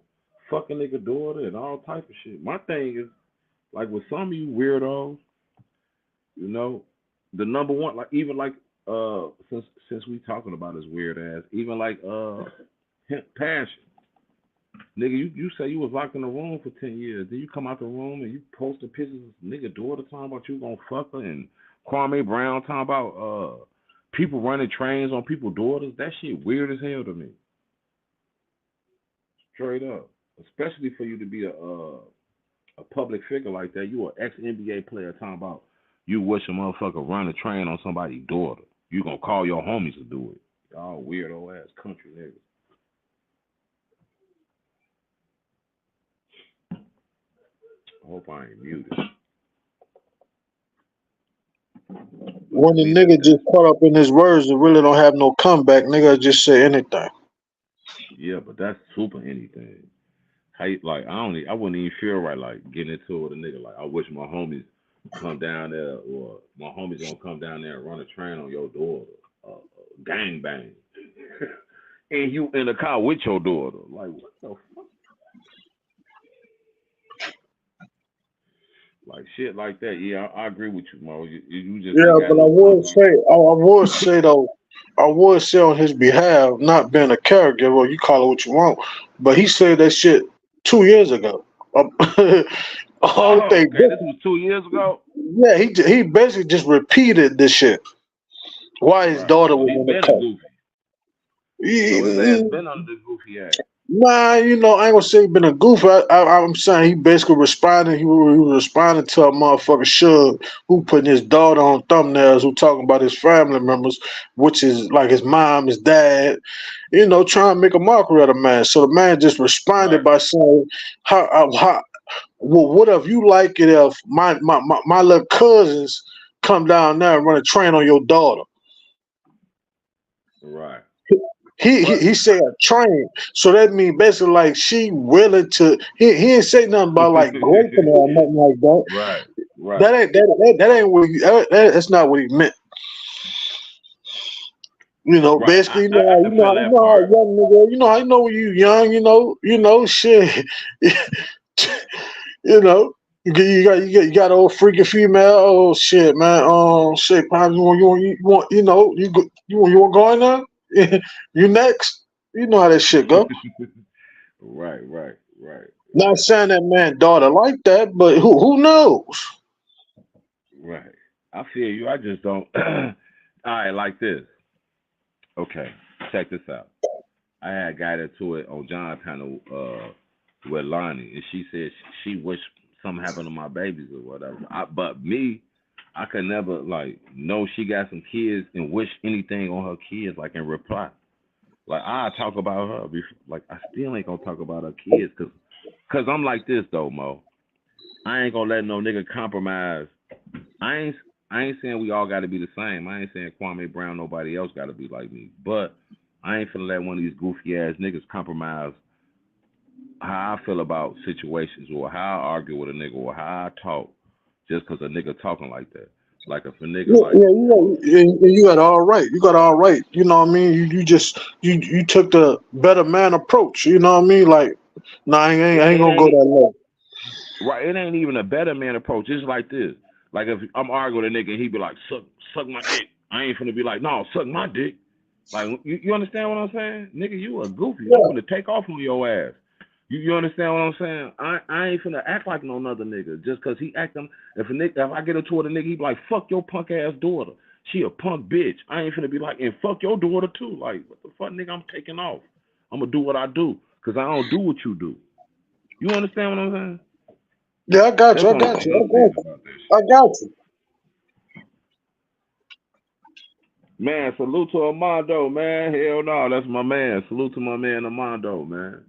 Speaker 1: fuck a nigga daughter and all type of shit. My thing is like with some of you weirdos, you know, the number one like even like since we talking about his weird ass, even like passion. Nigga, you say you was locked in the room for 10 years. Then you come out the room and you posted pictures of nigga daughter talking about you gonna fuck her and Kwame Brown talking about people running trains on people's daughters. That shit weird as hell to me. Straight up. Especially for you to be a public figure like that. You an ex NBA player talking about you wish a motherfucker run a train on somebody's daughter. You gonna call your homies to do it. Y'all weirdo ass country niggas. I hope I ain't muted. But
Speaker 2: When
Speaker 1: to
Speaker 2: the
Speaker 1: me, that
Speaker 2: nigga
Speaker 1: that's
Speaker 2: just caught up in his words and really don't have no comeback, nigga just say anything.
Speaker 1: yeah, but that's super anything. How you, like I wouldn't even feel right like getting into it with a nigga. Like I wish my homies come down there or my homies gonna come down there and run a train on your daughter, gang bang, and you in the car with your daughter. Like what the fuck? Like shit like that. Yeah, I agree with you, Mo. You just ain't
Speaker 2: Yeah,
Speaker 1: got
Speaker 2: but I
Speaker 1: no
Speaker 2: would
Speaker 1: comeback.
Speaker 2: say, I would say though, I would say on his behalf, not being a caregiver, you call it what you want, but he said that shit 2 years ago. Only
Speaker 1: Oh,
Speaker 2: thing,
Speaker 1: okay. This was 2 years ago.
Speaker 2: yeah, he basically just repeated this shit. Why his
Speaker 1: Right.
Speaker 2: daughter
Speaker 1: So
Speaker 2: was
Speaker 1: he
Speaker 2: in the
Speaker 1: been a
Speaker 2: car.
Speaker 1: goofy. So his ass
Speaker 2: He-
Speaker 1: been under the goofy act.
Speaker 2: Nah, I ain't gonna say he been a goof. I'm saying he basically responded. He was responding to a motherfucker Shug who putting his daughter on thumbnails, who talking about his family members, which is like his mom, his dad. Trying to make a mockery of the man. So the man just responded
Speaker 1: Right.
Speaker 2: by saying, well, what if you like it if my little cousins come down there and run a train on your daughter?"
Speaker 1: Right.
Speaker 2: He
Speaker 1: But
Speaker 2: said a train, so that means basically like she willing to. He ain't say nothing about like groping her or nothing like that.
Speaker 1: right. Right.
Speaker 2: That ain't what that's not what he meant.
Speaker 1: Right.
Speaker 2: Basically,
Speaker 1: I can feel
Speaker 2: you
Speaker 1: that
Speaker 2: know how
Speaker 1: part.
Speaker 2: young nigga, when you young, shit, you know. You got old freaking female. Oh shit, man. Shit, Pops, you want going there? You next? You know how that shit go.
Speaker 1: Right. Right. Right.
Speaker 2: Not
Speaker 1: Right.
Speaker 2: saying that man daughter like that, but who knows?
Speaker 1: Right. I feel you. I just don't. All right, like this. Okay, check this out. I had got into it on John panel with Lonnie, and she said she wished something happened to my babies or whatever. But me, I could never like know she got some kids and wish anything on her kids like in reply. Like I talk about her, like I still ain't gonna talk about her kids cause I'm like this though, Mo. I ain't gonna let no nigga compromise. I ain't I ain't saying we all got to be the same. I ain't saying Kwame Brown nobody else got to be like me. But I ain't finna let one of these goofy ass niggas compromise how I feel about situations or how I argue with a nigga or how I talk just cause a nigga talking like that. Like if a nigga
Speaker 2: Yeah,
Speaker 1: like,
Speaker 2: yeah, you got all right. You got all right. You know what I mean? You just you took the better man approach. You know what I mean? Like, nah, I ain't
Speaker 1: it
Speaker 2: gonna go
Speaker 1: ain't
Speaker 2: that low.
Speaker 1: right. It ain't even a better man approach. It's like this. Like if I'm arguing with a nigga and he be like, suck my dick. I ain't finna be like, no, suck my dick. Like you understand what I'm saying? Nigga, you a goofy. I'm
Speaker 2: Yeah,
Speaker 1: finna take off on your ass. You understand what I'm saying? I ain't finna act like no other nigga just cause he acting. If I get into it, a nigga, he be like, fuck your punk ass daughter. She a punk bitch. I ain't finna be like, and fuck your daughter too. Like, what the fuck, nigga? I'm taking off. I'm gonna do what I do cause I don't do what you do. You understand what I'm saying?
Speaker 2: yeah, I got
Speaker 1: That's
Speaker 2: you.
Speaker 1: the
Speaker 2: I
Speaker 1: only
Speaker 2: got
Speaker 1: thing
Speaker 2: you.
Speaker 1: I'm saying about that
Speaker 2: I
Speaker 1: shit.
Speaker 2: got you.
Speaker 1: Man, salute to Armando, man. Hell no, that's my man. Salute to my man Armando, man.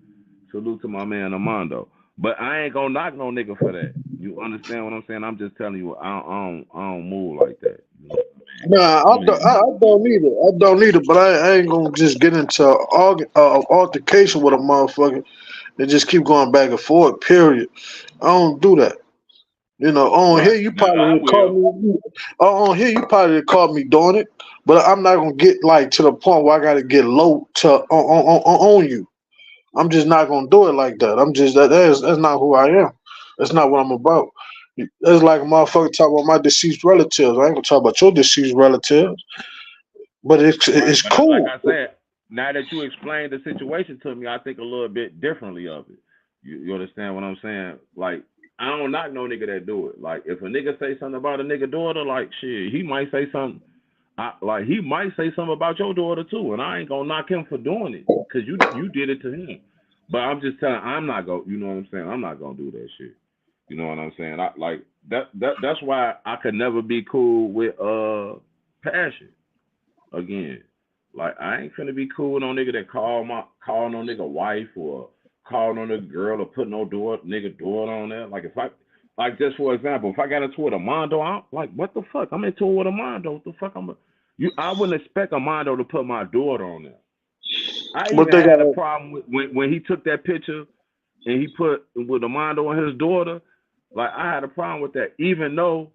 Speaker 1: Salute to my man Armando. But I ain't gonna knock no nigga for that. You understand what I'm saying? I'm just telling you, I don't move like that. You know what
Speaker 2: Nah,
Speaker 1: I mean?
Speaker 2: I don't either. I don't either. But I ain't gonna just get into altercation with a motherfucker and just keep going back and forth. Period. I don't do that. You know, on here
Speaker 1: Right.
Speaker 2: you
Speaker 1: Now I
Speaker 2: probably caught
Speaker 1: will.
Speaker 2: me. On here you probably caught me doing it, but I'm not gonna get like to the point where I gotta get low to on you. I'm just not gonna do it like that. I'm just that's not who I am. That's not what I'm about. It's like a motherfucker talk about my deceased relatives. I ain't gonna talk about your deceased relatives, but
Speaker 1: Right.
Speaker 2: it's
Speaker 1: But like
Speaker 2: cool.
Speaker 1: I said, now that you explained the situation to me, I think a little bit differently of it. You understand what I'm saying? Like, I don't knock no nigga that do it. Like, if a nigga say something about a nigga daughter, like, shit, he might say something. Like, he might say something about your daughter too, and I ain't gonna knock him for doing it, cause you did it to him. But I'm just telling, I'm not gonna, you know what I'm saying? I'm not gonna do that shit. You know what I'm saying? I like that's why I could never be cool with passion again. Like I ain't finna be cool with no nigga that call no nigga wife or call no nigga girl or put no nigga door on there. Like if I like just for example, if I got into it with a Mondo, I'm like, what the fuck? I'm into it with a Mondo. What the fuck I wouldn't expect a Mondo to put my daughter on there. I
Speaker 2: But
Speaker 1: even
Speaker 2: they
Speaker 1: had a
Speaker 2: got
Speaker 1: problem with when he took that picture and he put with Armando and his daughter. Like I had a problem with that, even though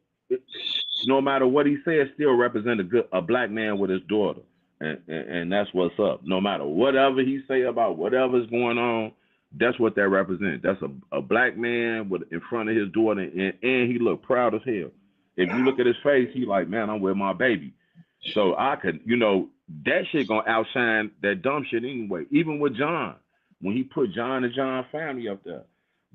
Speaker 1: no matter what he said, still represent a black man with his daughter, and that's what's up. No matter whatever he say about whatever's going on, that's what that represents. That's a black man with in front of his daughter, and he look proud as hell. If you look at his face, he like, man, I'm with my baby. So I could, that shit gonna outshine that dumb shit anyway. Even with John, when he put John and John family up there,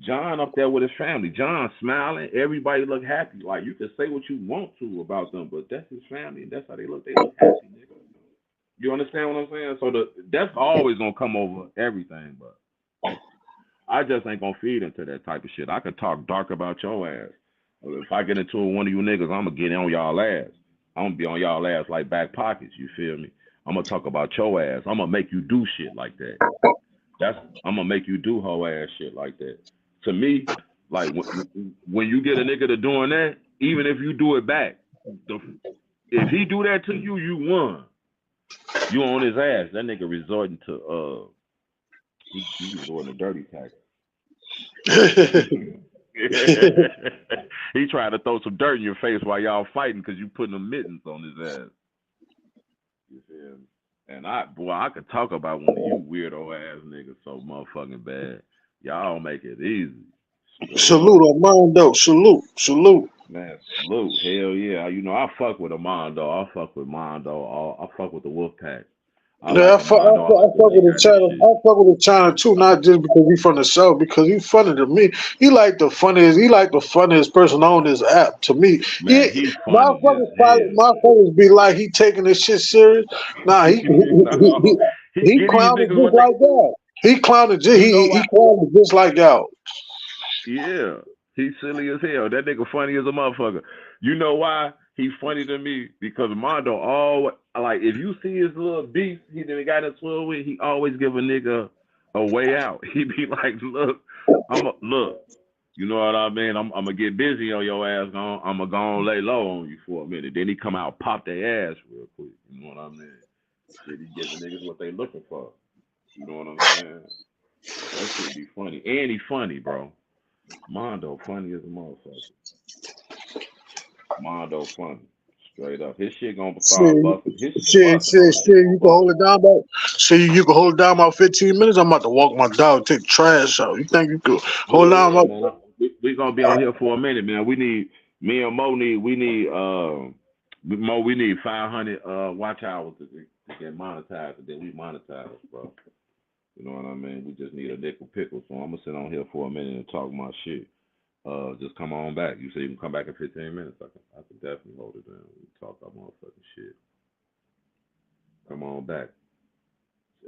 Speaker 1: John up there with his family, John smiling, everybody look happy. Like you can say what you want to about them, but that's his family, and that's how they look. They look happy, nigga. You understand what I'm saying? So that's always gonna come over everything, but I just ain't gonna feed into that type of shit. I could talk dark about your ass. If I get into it with one of you niggas, I'm gonna get on y'all ass. I'm gonna be on y'all ass like back pockets. You feel me? I'm gonna talk about your ass. I'm gonna make you do shit like that. I'm gonna make you do hoe ass shit like that. To me, like when you get a nigga to doing that, even if you do it back, if he do that to you, you won. You on his ass. That nigga resorting to he resorting to dirty tactics.
Speaker 2: a
Speaker 1: He tried to throw some dirt in your face while y'all fighting because you putting them mittens on his ass. You feel me? And I could talk about one of you weirdo ass niggas so motherfucking bad. Y'all make it easy. Straight up.
Speaker 2: salute, Armando. Salute, salute.
Speaker 1: Man, salute. Hell yeah. I fuck with a Mondo. I fuck with Mondo. I fuck with the Wolf Pack. I
Speaker 2: Yeah,
Speaker 1: like a Mondo. I
Speaker 2: I
Speaker 1: like the
Speaker 2: fuck
Speaker 1: way he
Speaker 2: with the
Speaker 1: got his
Speaker 2: China.
Speaker 1: shit.
Speaker 2: I fuck with the China too, not just because he from the south, because he funny to me. He like the funniest. He like the funniest person on this app to me.
Speaker 1: Man, he funny as hell.
Speaker 2: Motherfuckers be like he taking this shit serious. Nah,
Speaker 1: No, he
Speaker 2: he
Speaker 1: get these
Speaker 2: clowning
Speaker 1: niggas
Speaker 2: just
Speaker 1: what they.
Speaker 2: like y'all. He clowning just
Speaker 1: You know
Speaker 2: he
Speaker 1: why?
Speaker 2: clowning just like y'all.
Speaker 1: Yeah, he's silly as hell. That nigga funny as a motherfucker. You know why he funny to me? Because Mondo always like if you see his little beef he done got into it with, he always give a nigga a way out. He be like, look. You know what I mean? I'm gonna get busy on your ass. I'm gonna go and lay low on you for a minute. Then he come out, pop their ass real quick. You know what I mean? Shit, he giving niggas what they looking for. You know what I'm saying? That shit be funny, and he funny, bro. Mondo funny as a motherfucker. Mondo funny. Straight up. His shit gonna start
Speaker 2: Shit,
Speaker 1: busting. His shit
Speaker 2: shit,
Speaker 1: busting.
Speaker 2: shit,
Speaker 1: His
Speaker 2: shit.
Speaker 1: shit gonna
Speaker 2: You can
Speaker 1: bust.
Speaker 2: hold it down about. Shit, you can hold it down about 15 minutes. I'm about to walk my dog, take the trash out. You think you could hold down
Speaker 1: Yeah,
Speaker 2: about?
Speaker 1: man. We gonna be on here for a minute, man. We need me and Mo need Mo. We need 500 watch hours to get monetized, and then we monetize, bro. You know what I mean? We just need a nickel pickle. So I'm gonna sit on here for a minute and talk my shit. Just come on back. You say you can come back in 15 minutes. I can definitely hold it down. We talk our motherfucking shit. Come on back.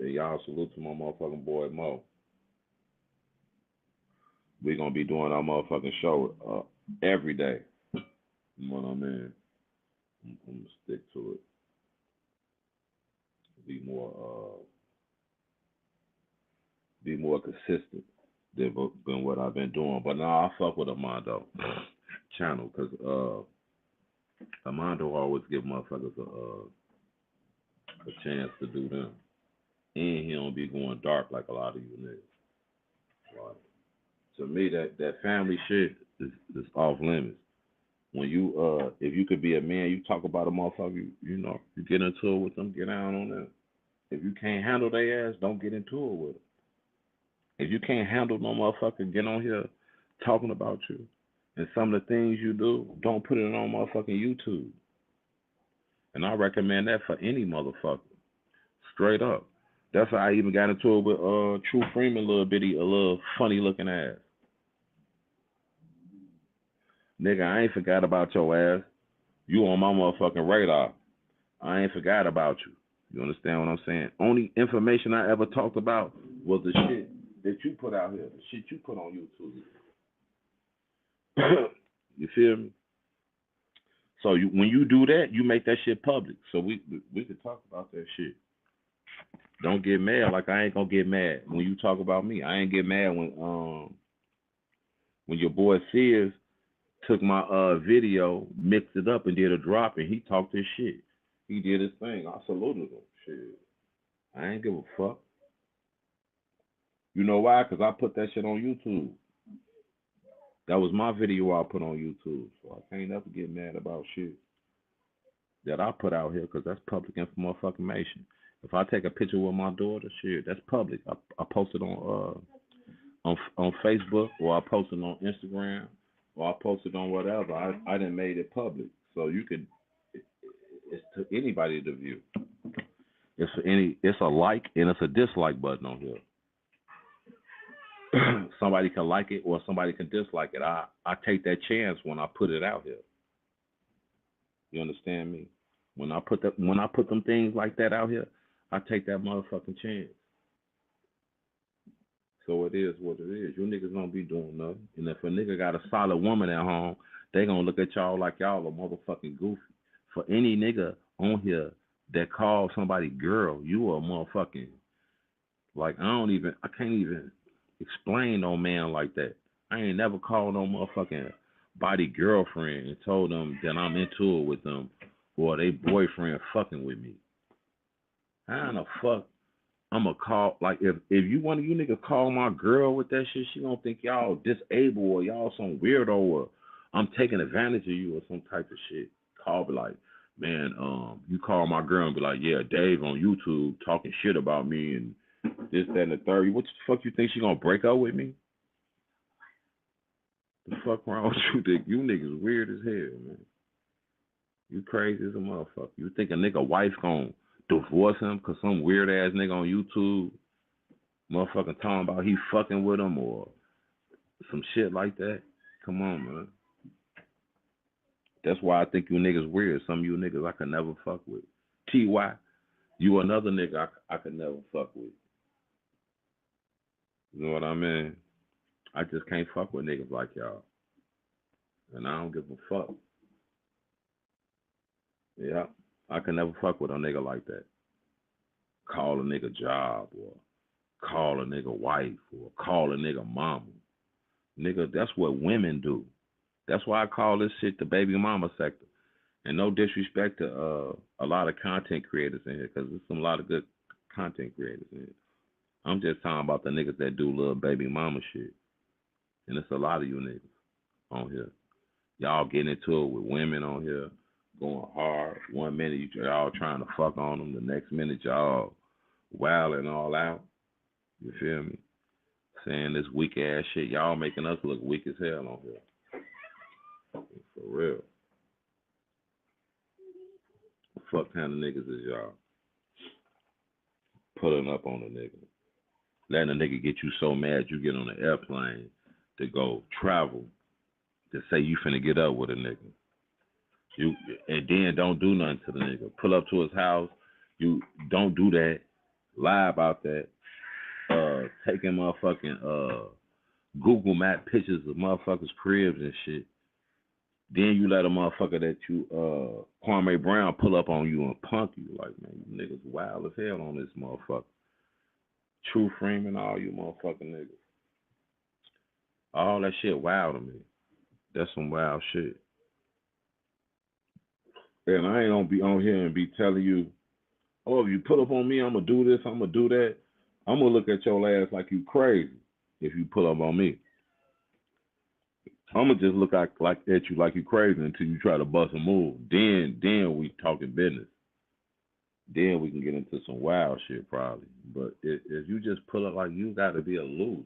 Speaker 1: Hey, y'all salute to my motherfucking boy Mo. We gonna be doing our motherfucking show every day. You know what I mean? I'm gonna stick to it. Be more consistent than what I've been doing. But now I fuck with Armando channel because Armando always give motherfuckers a chance to do them, and he don't be going dark like a lot of you niggas. Right? To me, that family shit is off limits. When you if you could be a man, you talk about a motherfucker, you know, you get into it with them, get down on them. If you can't handle their ass, don't get into it with them. If you can't handle no motherfucker, get on here talking about you. And some of the things you do, don't put it on motherfucking YouTube. And I recommend that for any motherfucker. Straight up. That's how I even got into it with True Freeman, a little funny looking ass. Nigga, I ain't forgot about your ass. You on my motherfucking radar. I ain't forgot about you. You understand what I'm saying? Only information I ever talked about was the shit that you put out here, the shit you put on YouTube. You feel me? So when you do that, you make that shit public. So we could talk about that shit. Don't get mad like I ain't gonna get mad when you talk about me. I ain't get mad when your boy Sears took my video, mixed it up, and did a drop, and he talked his shit. He did his thing. I saluted him. Shit, I ain't give a fuck. You know why? Cause I put that shit on YouTube. That was my video I put on YouTube. So I can't ever get mad about shit that I put out here, cause that's public information. If I take a picture with my daughter, shit, that's public. I post it on Facebook, or I post it on Instagram, or I post it on whatever. I done made it public, so you could. It's to anybody to view. It's a like and it's a dislike button on here. Somebody can like it or somebody can dislike it. I take that chance when I put it out here. You understand me? When I put them things like that out here, I take that motherfucking chance. So it is what it is. You niggas don't be doing nothing. And if a nigga got a solid woman at home, they gonna look at y'all like y'all a motherfucking goofy. For any nigga on here that calls somebody girl, you a motherfucking, like, I can't even explain no man like that. I ain't never called no motherfucking body girlfriend and told them that I'm into it with them or they boyfriend fucking with me. How in the fuck I'ma call, like, if you one of you niggas call my girl with that shit, she gonna think y'all disabled or y'all some weirdo or I'm taking advantage of you or some type of shit. Call be like, man, you call my girl and be like, yeah, Dave on YouTube talking shit about me and this, that, and the third. What the fuck you think she gonna break up with me? The fuck wrong with you? Think you niggas weird as hell, man. You crazy as a motherfucker. You think a nigga wife gonna divorce him cause some weird ass nigga on YouTube motherfucking talking about he fucking with him or some shit like that? Come on, man. That's why I think you niggas weird. Some of you niggas I could never fuck with. T.Y., you another nigga I could never fuck with. You know what I mean? I just can't fuck with niggas like y'all. And I don't give a fuck. Yeah. I can never fuck with a nigga like that. Call a nigga job or call a nigga wife or call a nigga mama. Nigga, that's what women do. That's why I call this shit the baby mama sector. And no disrespect to a lot of content creators in here, because there's a lot of good content creators in here. I'm just talking about the niggas that do little baby mama shit. And it's a lot of you niggas on here. Y'all getting into it with women on here, going hard. 1 minute y'all trying to fuck on them, the next minute y'all wilding all out. You feel me? Saying this weak ass shit. Y'all making us look weak as hell on here. For real. Fuck kind of niggas is y'all? Pulling up on a nigga. Letting a nigga get you so mad you get on an airplane to go travel to say you finna get up with a nigga. You and then don't do nothing to the nigga. Pull up to his house. You don't do that. Lie about that. Taking motherfucking Google Map pictures of motherfuckers' cribs and shit. Then you let a motherfucker that you Kwame Brown pull up on you and punk you. Like, man, you niggas wild as hell on this motherfucker. True Freeman, all you motherfucking niggas. All that shit wild to me. That's some wild shit. And I ain't gonna be on here and be telling you, oh, if you pull up on me, I'm gonna do this, I'm gonna do that. I'm gonna look at your ass like you crazy if you pull up on me. I'm gonna just look at you like you crazy until you try to bust a move. Then we talking business. Then we can get into some wild shit probably. But if you just pull up like you got to be a loser.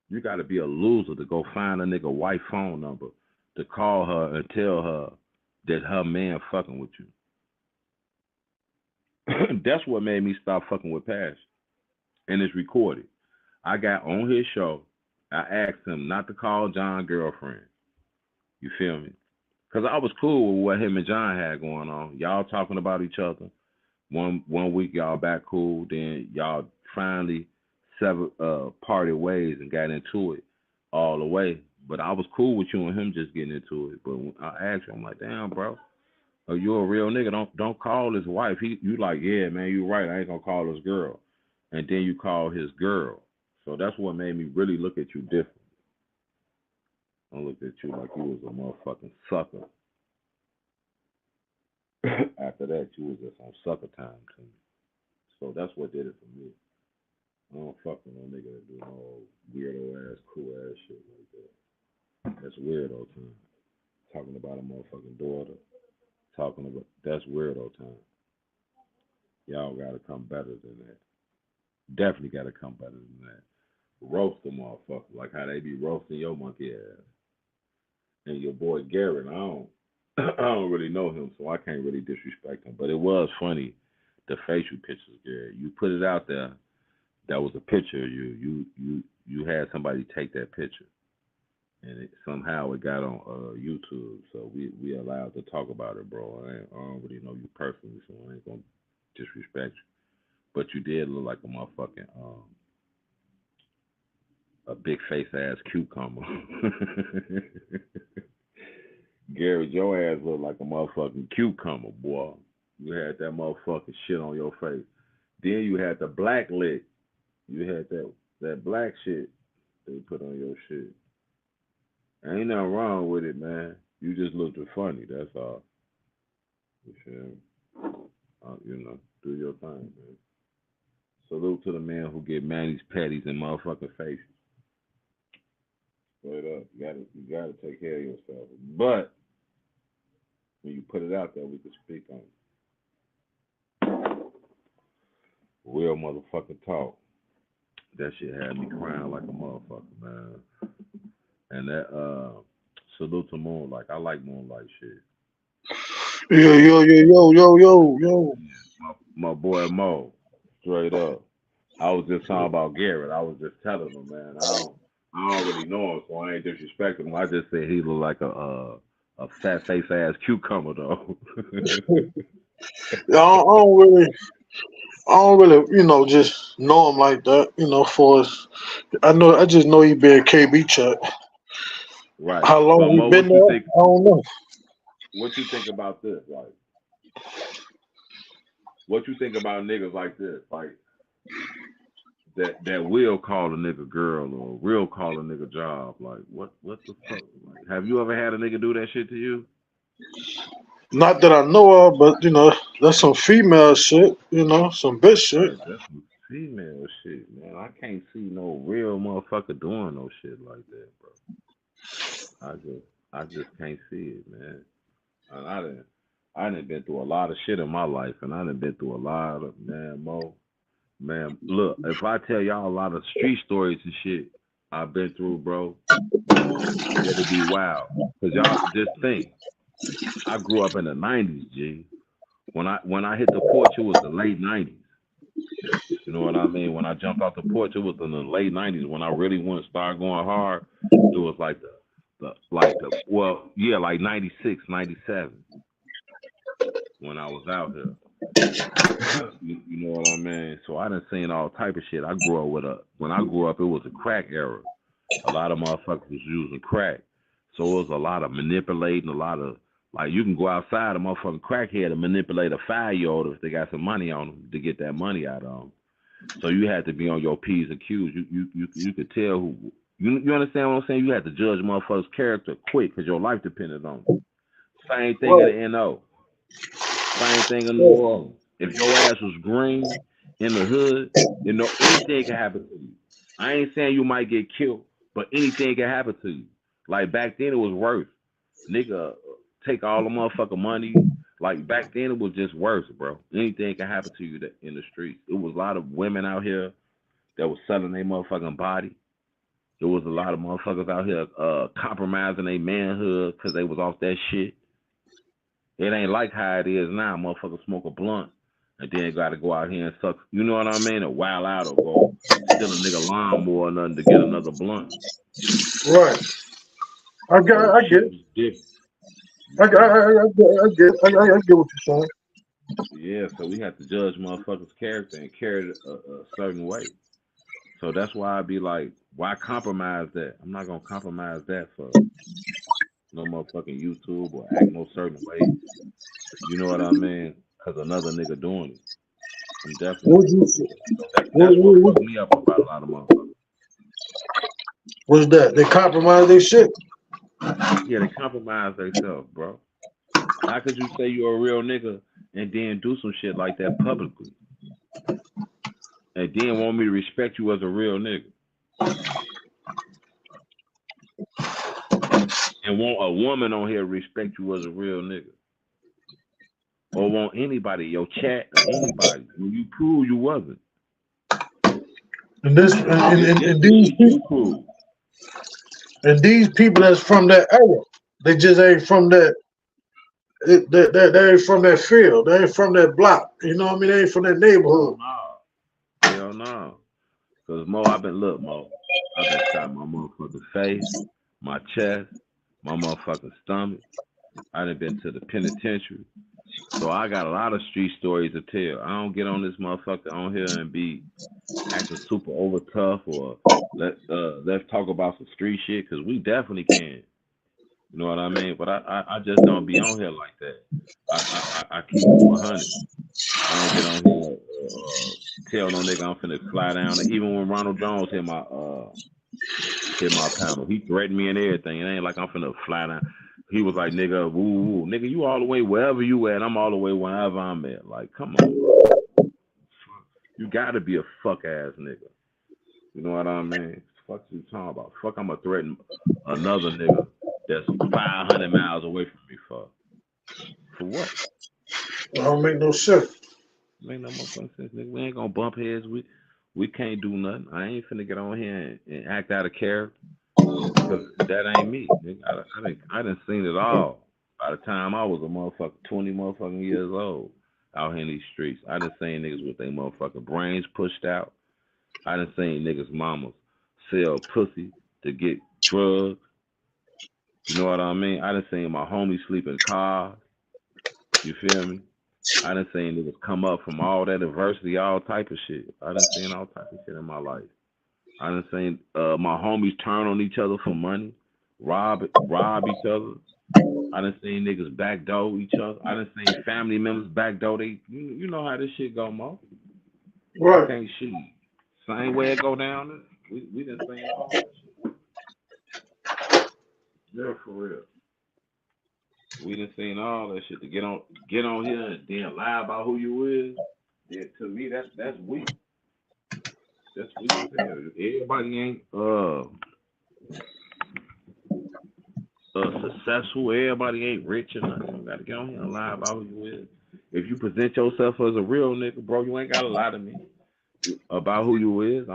Speaker 1: You got to be a loser to go find a nigga wife phone number to call her and tell her that her man fucking with you. That's what made me stop fucking with Passion. And it's recorded. I got on his show. I asked him not to call John girlfriend. You feel me? Because I was cool with what him and John had going on. Y'all talking about each other. One week y'all back cool. Then y'all finally parted ways and got into it all the way. But I was cool with you and him just getting into it. But when I asked him, I'm like, damn, bro. Oh, you a real nigga. Don't call his wife. You like, yeah, man, you right. I ain't gonna call his girl. And then you call his girl. So that's what made me really look at you different. I looked at you like you was a motherfucking sucker. After that, you was just on sucker time to me. So that's what did it for me. I don't fuck with no nigga that do no weirdo ass, cool ass shit like that. That's weirdo time. Talking about a motherfucking daughter. That's weirdo time. Y'all gotta come better than that. Definitely gotta come better than that. Roast the motherfucker like how they be roasting your monkey ass. And your boy Garrett, I don't really know him, so I can't really disrespect him. But it was funny, the facial pictures, Garrett. You put it out there. That was a picture of you. You had somebody take that picture, and somehow it got on YouTube. So we allowed to talk about it, bro. I don't really know you personally, so I ain't gonna disrespect you. But you did look like a motherfucking a big face ass cucumber. Gary, your ass looked like a motherfucking cucumber, boy. You had that motherfucking shit on your face. Then you had the black lick. You had that black shit they put on your shit. Ain't nothing wrong with it, man. You just looked funny, that's all. You feel me? Do your thing, man. Salute to the man who get Manny's patties in motherfucking faces. Straight up. You gotta take care of yourself. But when you put it out there, we can speak on it. Real motherfucking talk. That shit had me crying like a motherfucker, man. And that salute to Moonlight. I like Moonlight shit.
Speaker 2: Yeah, yo.
Speaker 1: My boy Moe, straight up. I was just talking about Garrett. I was just telling him, man. I don't really know him, so I ain't disrespecting him. I just said he looked like a fat face ass cucumber though.
Speaker 2: Yeah, I don't really, just know him like that. For us, I just know he been KB Chuck.
Speaker 1: Right.
Speaker 2: How long
Speaker 1: So
Speaker 2: he
Speaker 1: Mo,
Speaker 2: been there? I don't know.
Speaker 1: what you think about this? Like, what you think about niggas like this? Like that will call a nigga girl or will call a nigga job. Like what the fuck? Like, have you ever had a nigga do that shit to you?
Speaker 2: Not that I know of, but that's some female shit. Some bitch shit.
Speaker 1: Right, that's some female shit, man. I can't see no real motherfucker doing no shit like that, bro. I just can't see it, man. And I done been through a lot of shit in my life, and I done been through a lot of Mo. Man, look, if I tell y'all a lot of street stories and shit I've been through, bro, it'll be wild. Cause y'all just think, I grew up in the '90s, G. When I hit the porch, it was the late '90s. You know what I mean? When I jumped off the porch, it was in the late '90s. When I really went start going hard, it was like like 96, 97 when I was out here. You know what I mean? So I done seen all type of shit. When I grew up, it was a crack era. A lot of motherfuckers was using crack. So it was a lot of manipulating, a lot of like you can go outside a motherfucking crackhead and manipulate a 5-year-old if they got some money on them to get that money out of them. So you had to be on your P's and Q's. You could tell who you understand what I'm saying? You had to judge motherfuckers' character quick because your life depended on it. Same thing in
Speaker 2: Right.
Speaker 1: the NO. Same thing in New Orleans. If your ass was green in the hood, anything can happen to you. I ain't saying you might get killed, but anything can happen to you. Like back then, it was worse. Nigga, take all the motherfucking money. Like back then, it was just worse, bro. Anything can happen to you in the streets. It was a lot of women out here that was selling their motherfucking body. There was a lot of motherfuckers out here compromising their manhood because they was off that shit. It ain't like how it is now. Motherfuckers smoke a blunt and then got to go out here and suck. You know what I mean? Or wild out or go steal a nigga lawnmower or nothing to get another blunt.
Speaker 2: Right. I get.
Speaker 1: So
Speaker 2: I
Speaker 1: shit
Speaker 2: get.
Speaker 1: was different. You
Speaker 2: I get.
Speaker 1: feel me?
Speaker 2: I get what you're saying.
Speaker 1: Yeah, so we have to judge motherfuckers' character and carry it a certain way. So that's why I be like, why compromise that? I'm not gonna compromise that for no motherfucking YouTube or act no certain way. You know what I mean? Cause another nigga doing it. I'm definitely.
Speaker 2: What you?
Speaker 1: So that's what
Speaker 2: What
Speaker 1: fucked me up about a lot of motherfuckers.
Speaker 2: was that? They compromise their shit.
Speaker 1: Yeah, they compromise themselves, bro. How could you say you're a real nigga and then do some shit like that publicly? And then want me to respect you as a real nigga? And want a woman on here to respect you as a real nigga? Or want anybody, your chat or anybody, when you prove you wasn't.
Speaker 2: And this
Speaker 1: This
Speaker 2: and
Speaker 1: the
Speaker 2: these
Speaker 1: shit
Speaker 2: people
Speaker 1: you prove.
Speaker 2: and these people that's from that era, they just ain't from that. They ain't from that field. They ain't from that block. You know what I mean? They ain't from that
Speaker 1: Hell
Speaker 2: neighborhood.
Speaker 1: no. Hell no. Cause Mo, I've been shot in my motherfucking face, my chest, my motherfucking stomach. I done been to the penitentiary. So I got a lot of street stories to tell. I don't get on this motherfucker on here and be acting super over tough or let's talk about some street shit because we definitely can. You know what I mean? But I just don't be on here like that. I keep it 100. I don't get on here tell no nigga I'm finna fly down. Even when Ronald Jones hit my panel, he threatened me and everything. It ain't like I'm finna fly down. He was like, nigga, woo, woo, nigga, you all the way wherever you at, I'm all the way wherever I'm at. Like, come on, bro. You gotta be a fuck ass nigga. You know what I mean? Fuck you talking about? Fuck, I'm gonna threaten another nigga that's 500 miles away from me for. For what?
Speaker 2: It don't make no sense.
Speaker 1: Make no motherfucking sense, nigga. We ain't gonna bump heads. We can't do nothing. I ain't finna get on here and act out of character. Cause that ain't me. Nigga. I done seen it all. By the time I was a motherfucker 20 motherfucking years old out here in these streets, I done seen niggas with their motherfucking brains pushed out. I done seen niggas mamas sell pussy to get drugs. You know what I mean? I done seen my homies sleep in cars. You feel me? I done seen niggas come up from all that adversity, all type of shit. I done seen all type of shit in my life. I done seen my homies turn on each other for money, rob each other. I done seen niggas backdoor each other. I done seen family members backdoor. You know how this shit go, Mo. I
Speaker 2: Right.
Speaker 1: can't shoot. Same way it go down. We done seen all that shit. Yeah, for real. We done seen all that shit to get on here and then lie about who you is. Yeah, to me that's weak. That's weak as hell. Everybody ain't successful. Everybody ain't rich or nothing. don't gotta get on here and lie about who you is. If you present yourself as a real nigga, bro, you ain't gotta lie to me about who you is.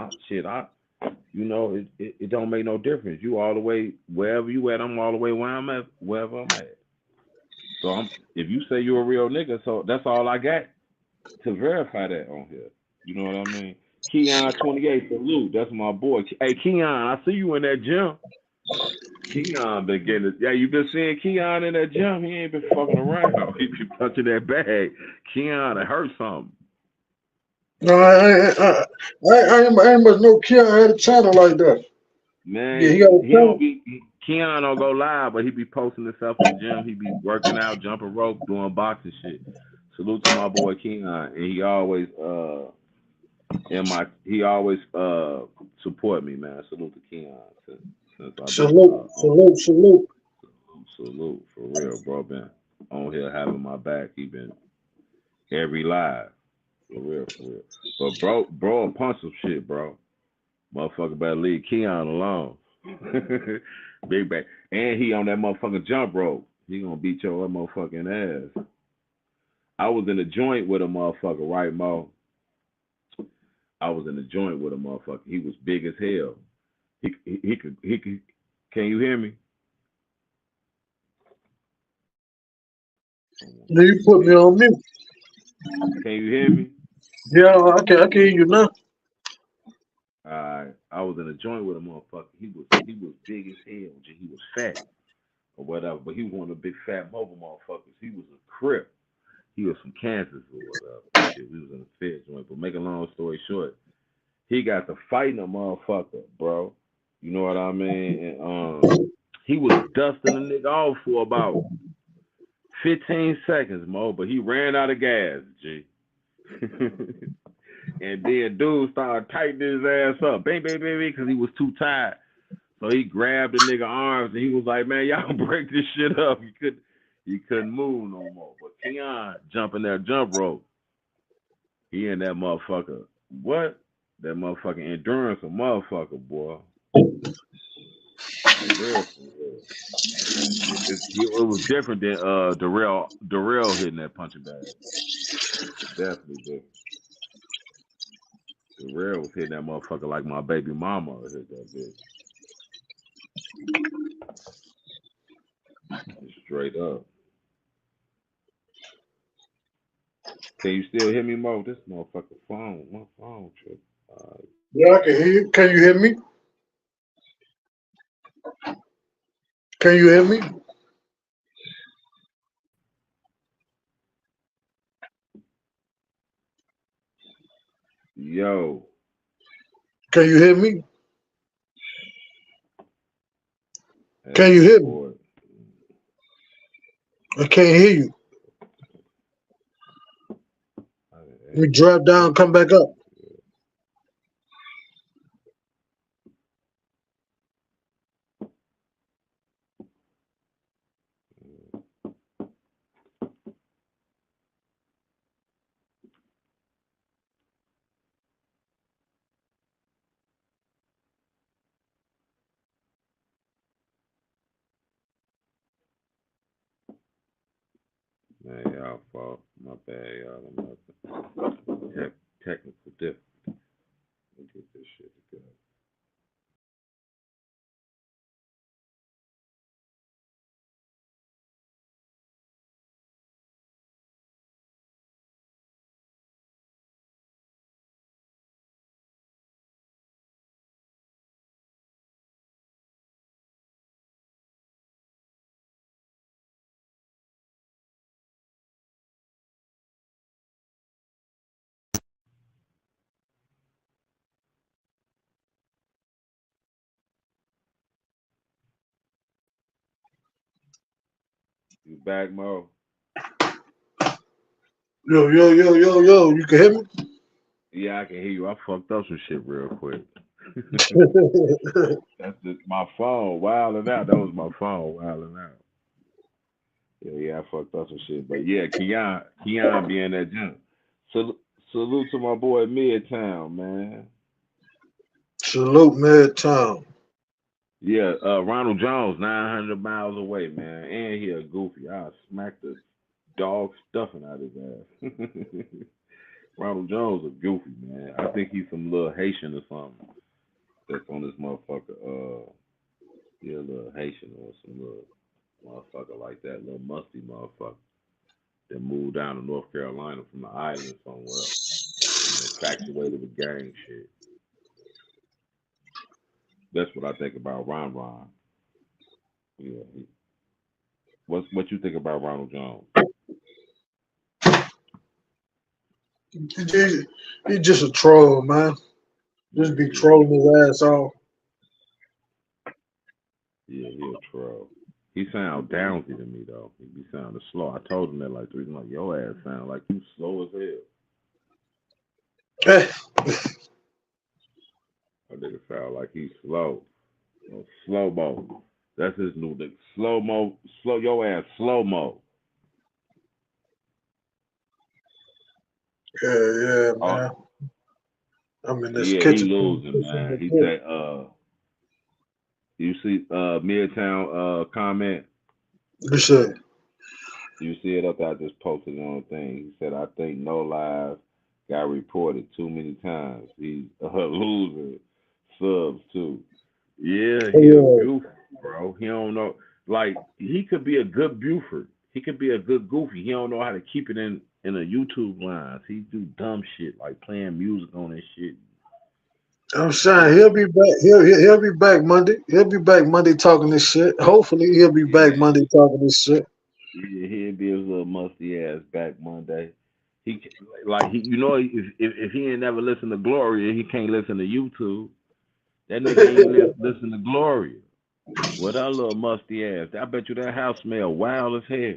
Speaker 1: It don't make no difference. You all the way wherever you at, I'm all the way where I'm at, wherever I'm at. So if you say you're a real nigga, so that's all I got to verify that on here. You know what I mean? Keon 28, salute. That's my boy. Hey Keon, I see you in that gym. Keon been getting it. Yeah, you been seeing Keon in that gym. He ain't been fucking around. He been punching that bag. Keon, it hurt something.
Speaker 2: No, I ain't much know Keon had a channel like that. Yeah, he
Speaker 1: Man,
Speaker 2: got a
Speaker 1: he don't
Speaker 2: channel.
Speaker 1: be Keon don't go live, but he be posting himself in the gym. He be working out, jumping rope, doing boxing shit. Salute to my boy Keon, and he always support me, man. Salute to Keon since I've been
Speaker 2: Salute, salute, salute.
Speaker 1: salute for real, bro. Been on here having my back. He been every live for real, for real. But bro, punch some shit, bro. Motherfucker better leave Keon alone. Big bang. And he on that motherfucking jump rope. He gonna beat your motherfucking ass. I was in a joint with a motherfucker, right, Mo? I was in a joint with a motherfucker. He was big as hell. He could. Can you hear me?
Speaker 2: Now you put me on mute.
Speaker 1: Can you hear me?
Speaker 2: Yeah, I can hear you now.
Speaker 1: I was in a joint with a motherfucker. He was big as hell. He was fat or whatever, but he was one of the big fat mobile motherfuckers. He was a crip. He was from Kansas or whatever. Shit, we was in a fair joint. But make a long story short, he got to fighting a motherfucker, bro. You know what I mean? And he was dusting the nigga off for about 15 seconds, Mo, but he ran out of gas, G. And then dude started tightening his ass up, bang, bang, bang, bang, because he was too tired. So he grabbed the nigga arms and he was like, man, y'all break this shit up. He couldn't move no more. But Keon jumping that jump rope. He in that motherfucker. What? That motherfucking endurance, a motherfucker, boy. For real, for real. It was different than Darrell hitting that punching bag. Definitely different. Darrell was hitting that motherfucker like my baby mama hit that bitch. Straight up. Can you still hear me, Mo? This motherfucker phone. My phone trip.
Speaker 2: Yeah, I can hear you. Can you hear me? Can you hear me?
Speaker 1: Yo.
Speaker 2: Can you hear me?
Speaker 1: Hey,
Speaker 2: Can you
Speaker 1: my
Speaker 2: hear me?
Speaker 1: boy.
Speaker 2: I can't hear you. Let me drop down, come back up.
Speaker 1: Man, y'all fault. My bad, y'all. Technical difficulty. Let me get this shit together. You back, Mo?
Speaker 2: Yo, yo, yo, yo, yo. You can hear me?
Speaker 1: Yeah, I can hear you. I fucked up some shit real quick. That's just my phone wilding out. That was my phone wilding out. Yeah, I fucked up some shit. But yeah, Keon be in that gym. Salute to my boy Midtown, man.
Speaker 2: Salute, Midtown.
Speaker 1: Yeah, Ronald Jones, 900 miles away, man, and he a goofy. I smacked the dog stuffing out his ass. Ronald Jones a goofy, man. I think he's some little Haitian or something that's on this motherfucker. Yeah, a little Haitian or some little motherfucker like that, little musty motherfucker that moved down to North Carolina from the island somewhere and infatuated with gang shit. That's what I think about Ron Ron. Yeah. What you think about Ronald Jones?
Speaker 2: He just a troll, man. Just
Speaker 1: Yeah,
Speaker 2: be
Speaker 1: he a
Speaker 2: trolling
Speaker 1: troll.
Speaker 2: his ass off.
Speaker 1: Yeah, he a troll. He sound downsy to me though. He be sounding slow. I told him that like 3 times. Like your ass sound like you slow as hell.
Speaker 2: Eh,
Speaker 1: That nigga sound like he's slow. Or slow mo. That's his new nigga. Slow mo. Slow your ass. Slow mo.
Speaker 2: yeah,
Speaker 1: Oh
Speaker 2: man. I'm in this
Speaker 1: yeah, he
Speaker 2: kitchen.
Speaker 1: losing,
Speaker 2: Fixing
Speaker 1: man.
Speaker 2: the
Speaker 1: He
Speaker 2: grip.
Speaker 1: said, you see Midtown comment.
Speaker 2: You said,
Speaker 1: You see it up there? I just posted it on the thing. He said, I think No Live got reported too many times. He's losing subs too. Yeah, he a
Speaker 2: oh,
Speaker 1: goofy, bro. He don't know. Like he could be a good Buford. He could be a good goofy. He don't know how to keep it in a YouTube lines. He do dumb shit like playing music on his shit.
Speaker 2: I'm saying
Speaker 1: Yeah,
Speaker 2: he'll be back. He'll be back Monday. He'll be back Monday talking this shit. Hopefully he'll be back
Speaker 1: yeah,
Speaker 2: Monday talking this shit.
Speaker 1: yeah. He'll be his little musty ass back Monday. He like he, if he ain't never listened to Gloria, he can't listen to YouTube. That nigga ain't listen to Gloria. With her little musty ass, I bet you that house smell wild as hell.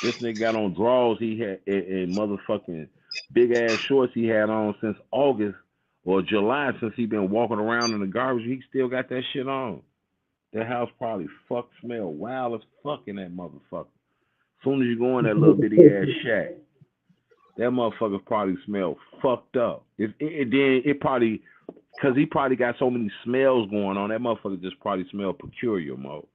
Speaker 1: This nigga got on drawers he had and motherfucking big ass shorts he had on since August or July since he been walking around in the garbage. He still got that shit on. That house probably smell wild as fuck in that motherfucker. Soon as you go in that little bitty ass shack, that motherfucker probably smell fucked up. Then it probably, cause he probably got so many smells going on. That motherfucker just probably smell peculiar, Mo.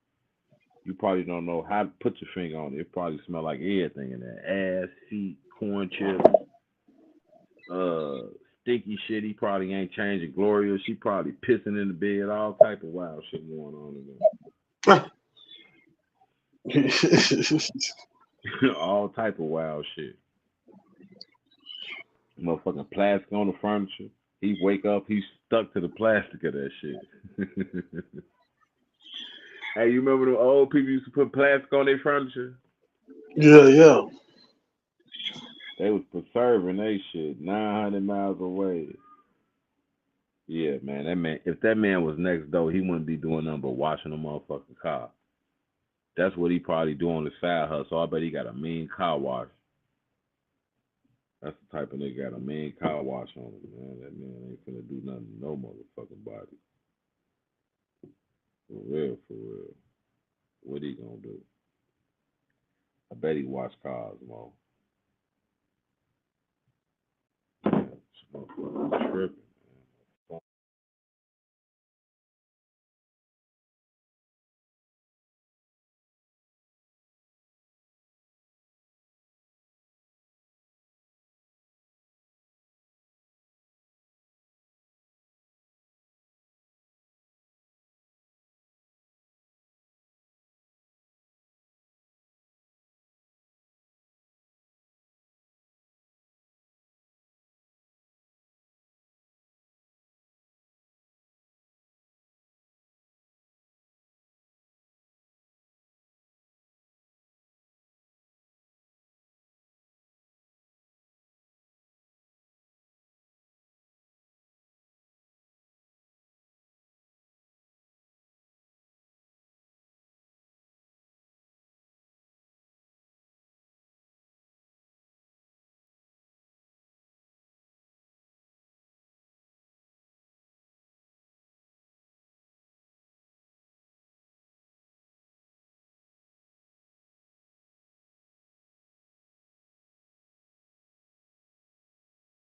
Speaker 1: You probably don't know how to put your finger on it. It probably smell like everything in there. Ass, feet, corn chips, uh, sticky shit. He probably ain't changing Gloria. She probably pissing in the bed. All type of wild shit going on in there. All type of wild shit. Motherfucking plastic on the furniture. He wake up, he's stuck to the plastic of that shit. Hey, you remember the old people used to put plastic on their furniture?
Speaker 2: Yeah, yeah.
Speaker 1: They was preserving they shit 900 miles away. Yeah, man. That man. If that man was next door, he wouldn't be doing nothing but washing a motherfucking car. That's what he probably do on the side hustle. I bet he got a mean car wash. That's the type of nigga got a mean car wash on him, man. That man ain't finna do nothing to no motherfucking body. For real, for real. What he gonna do? I bet he wash cars, Mo. This motherfucker tripping.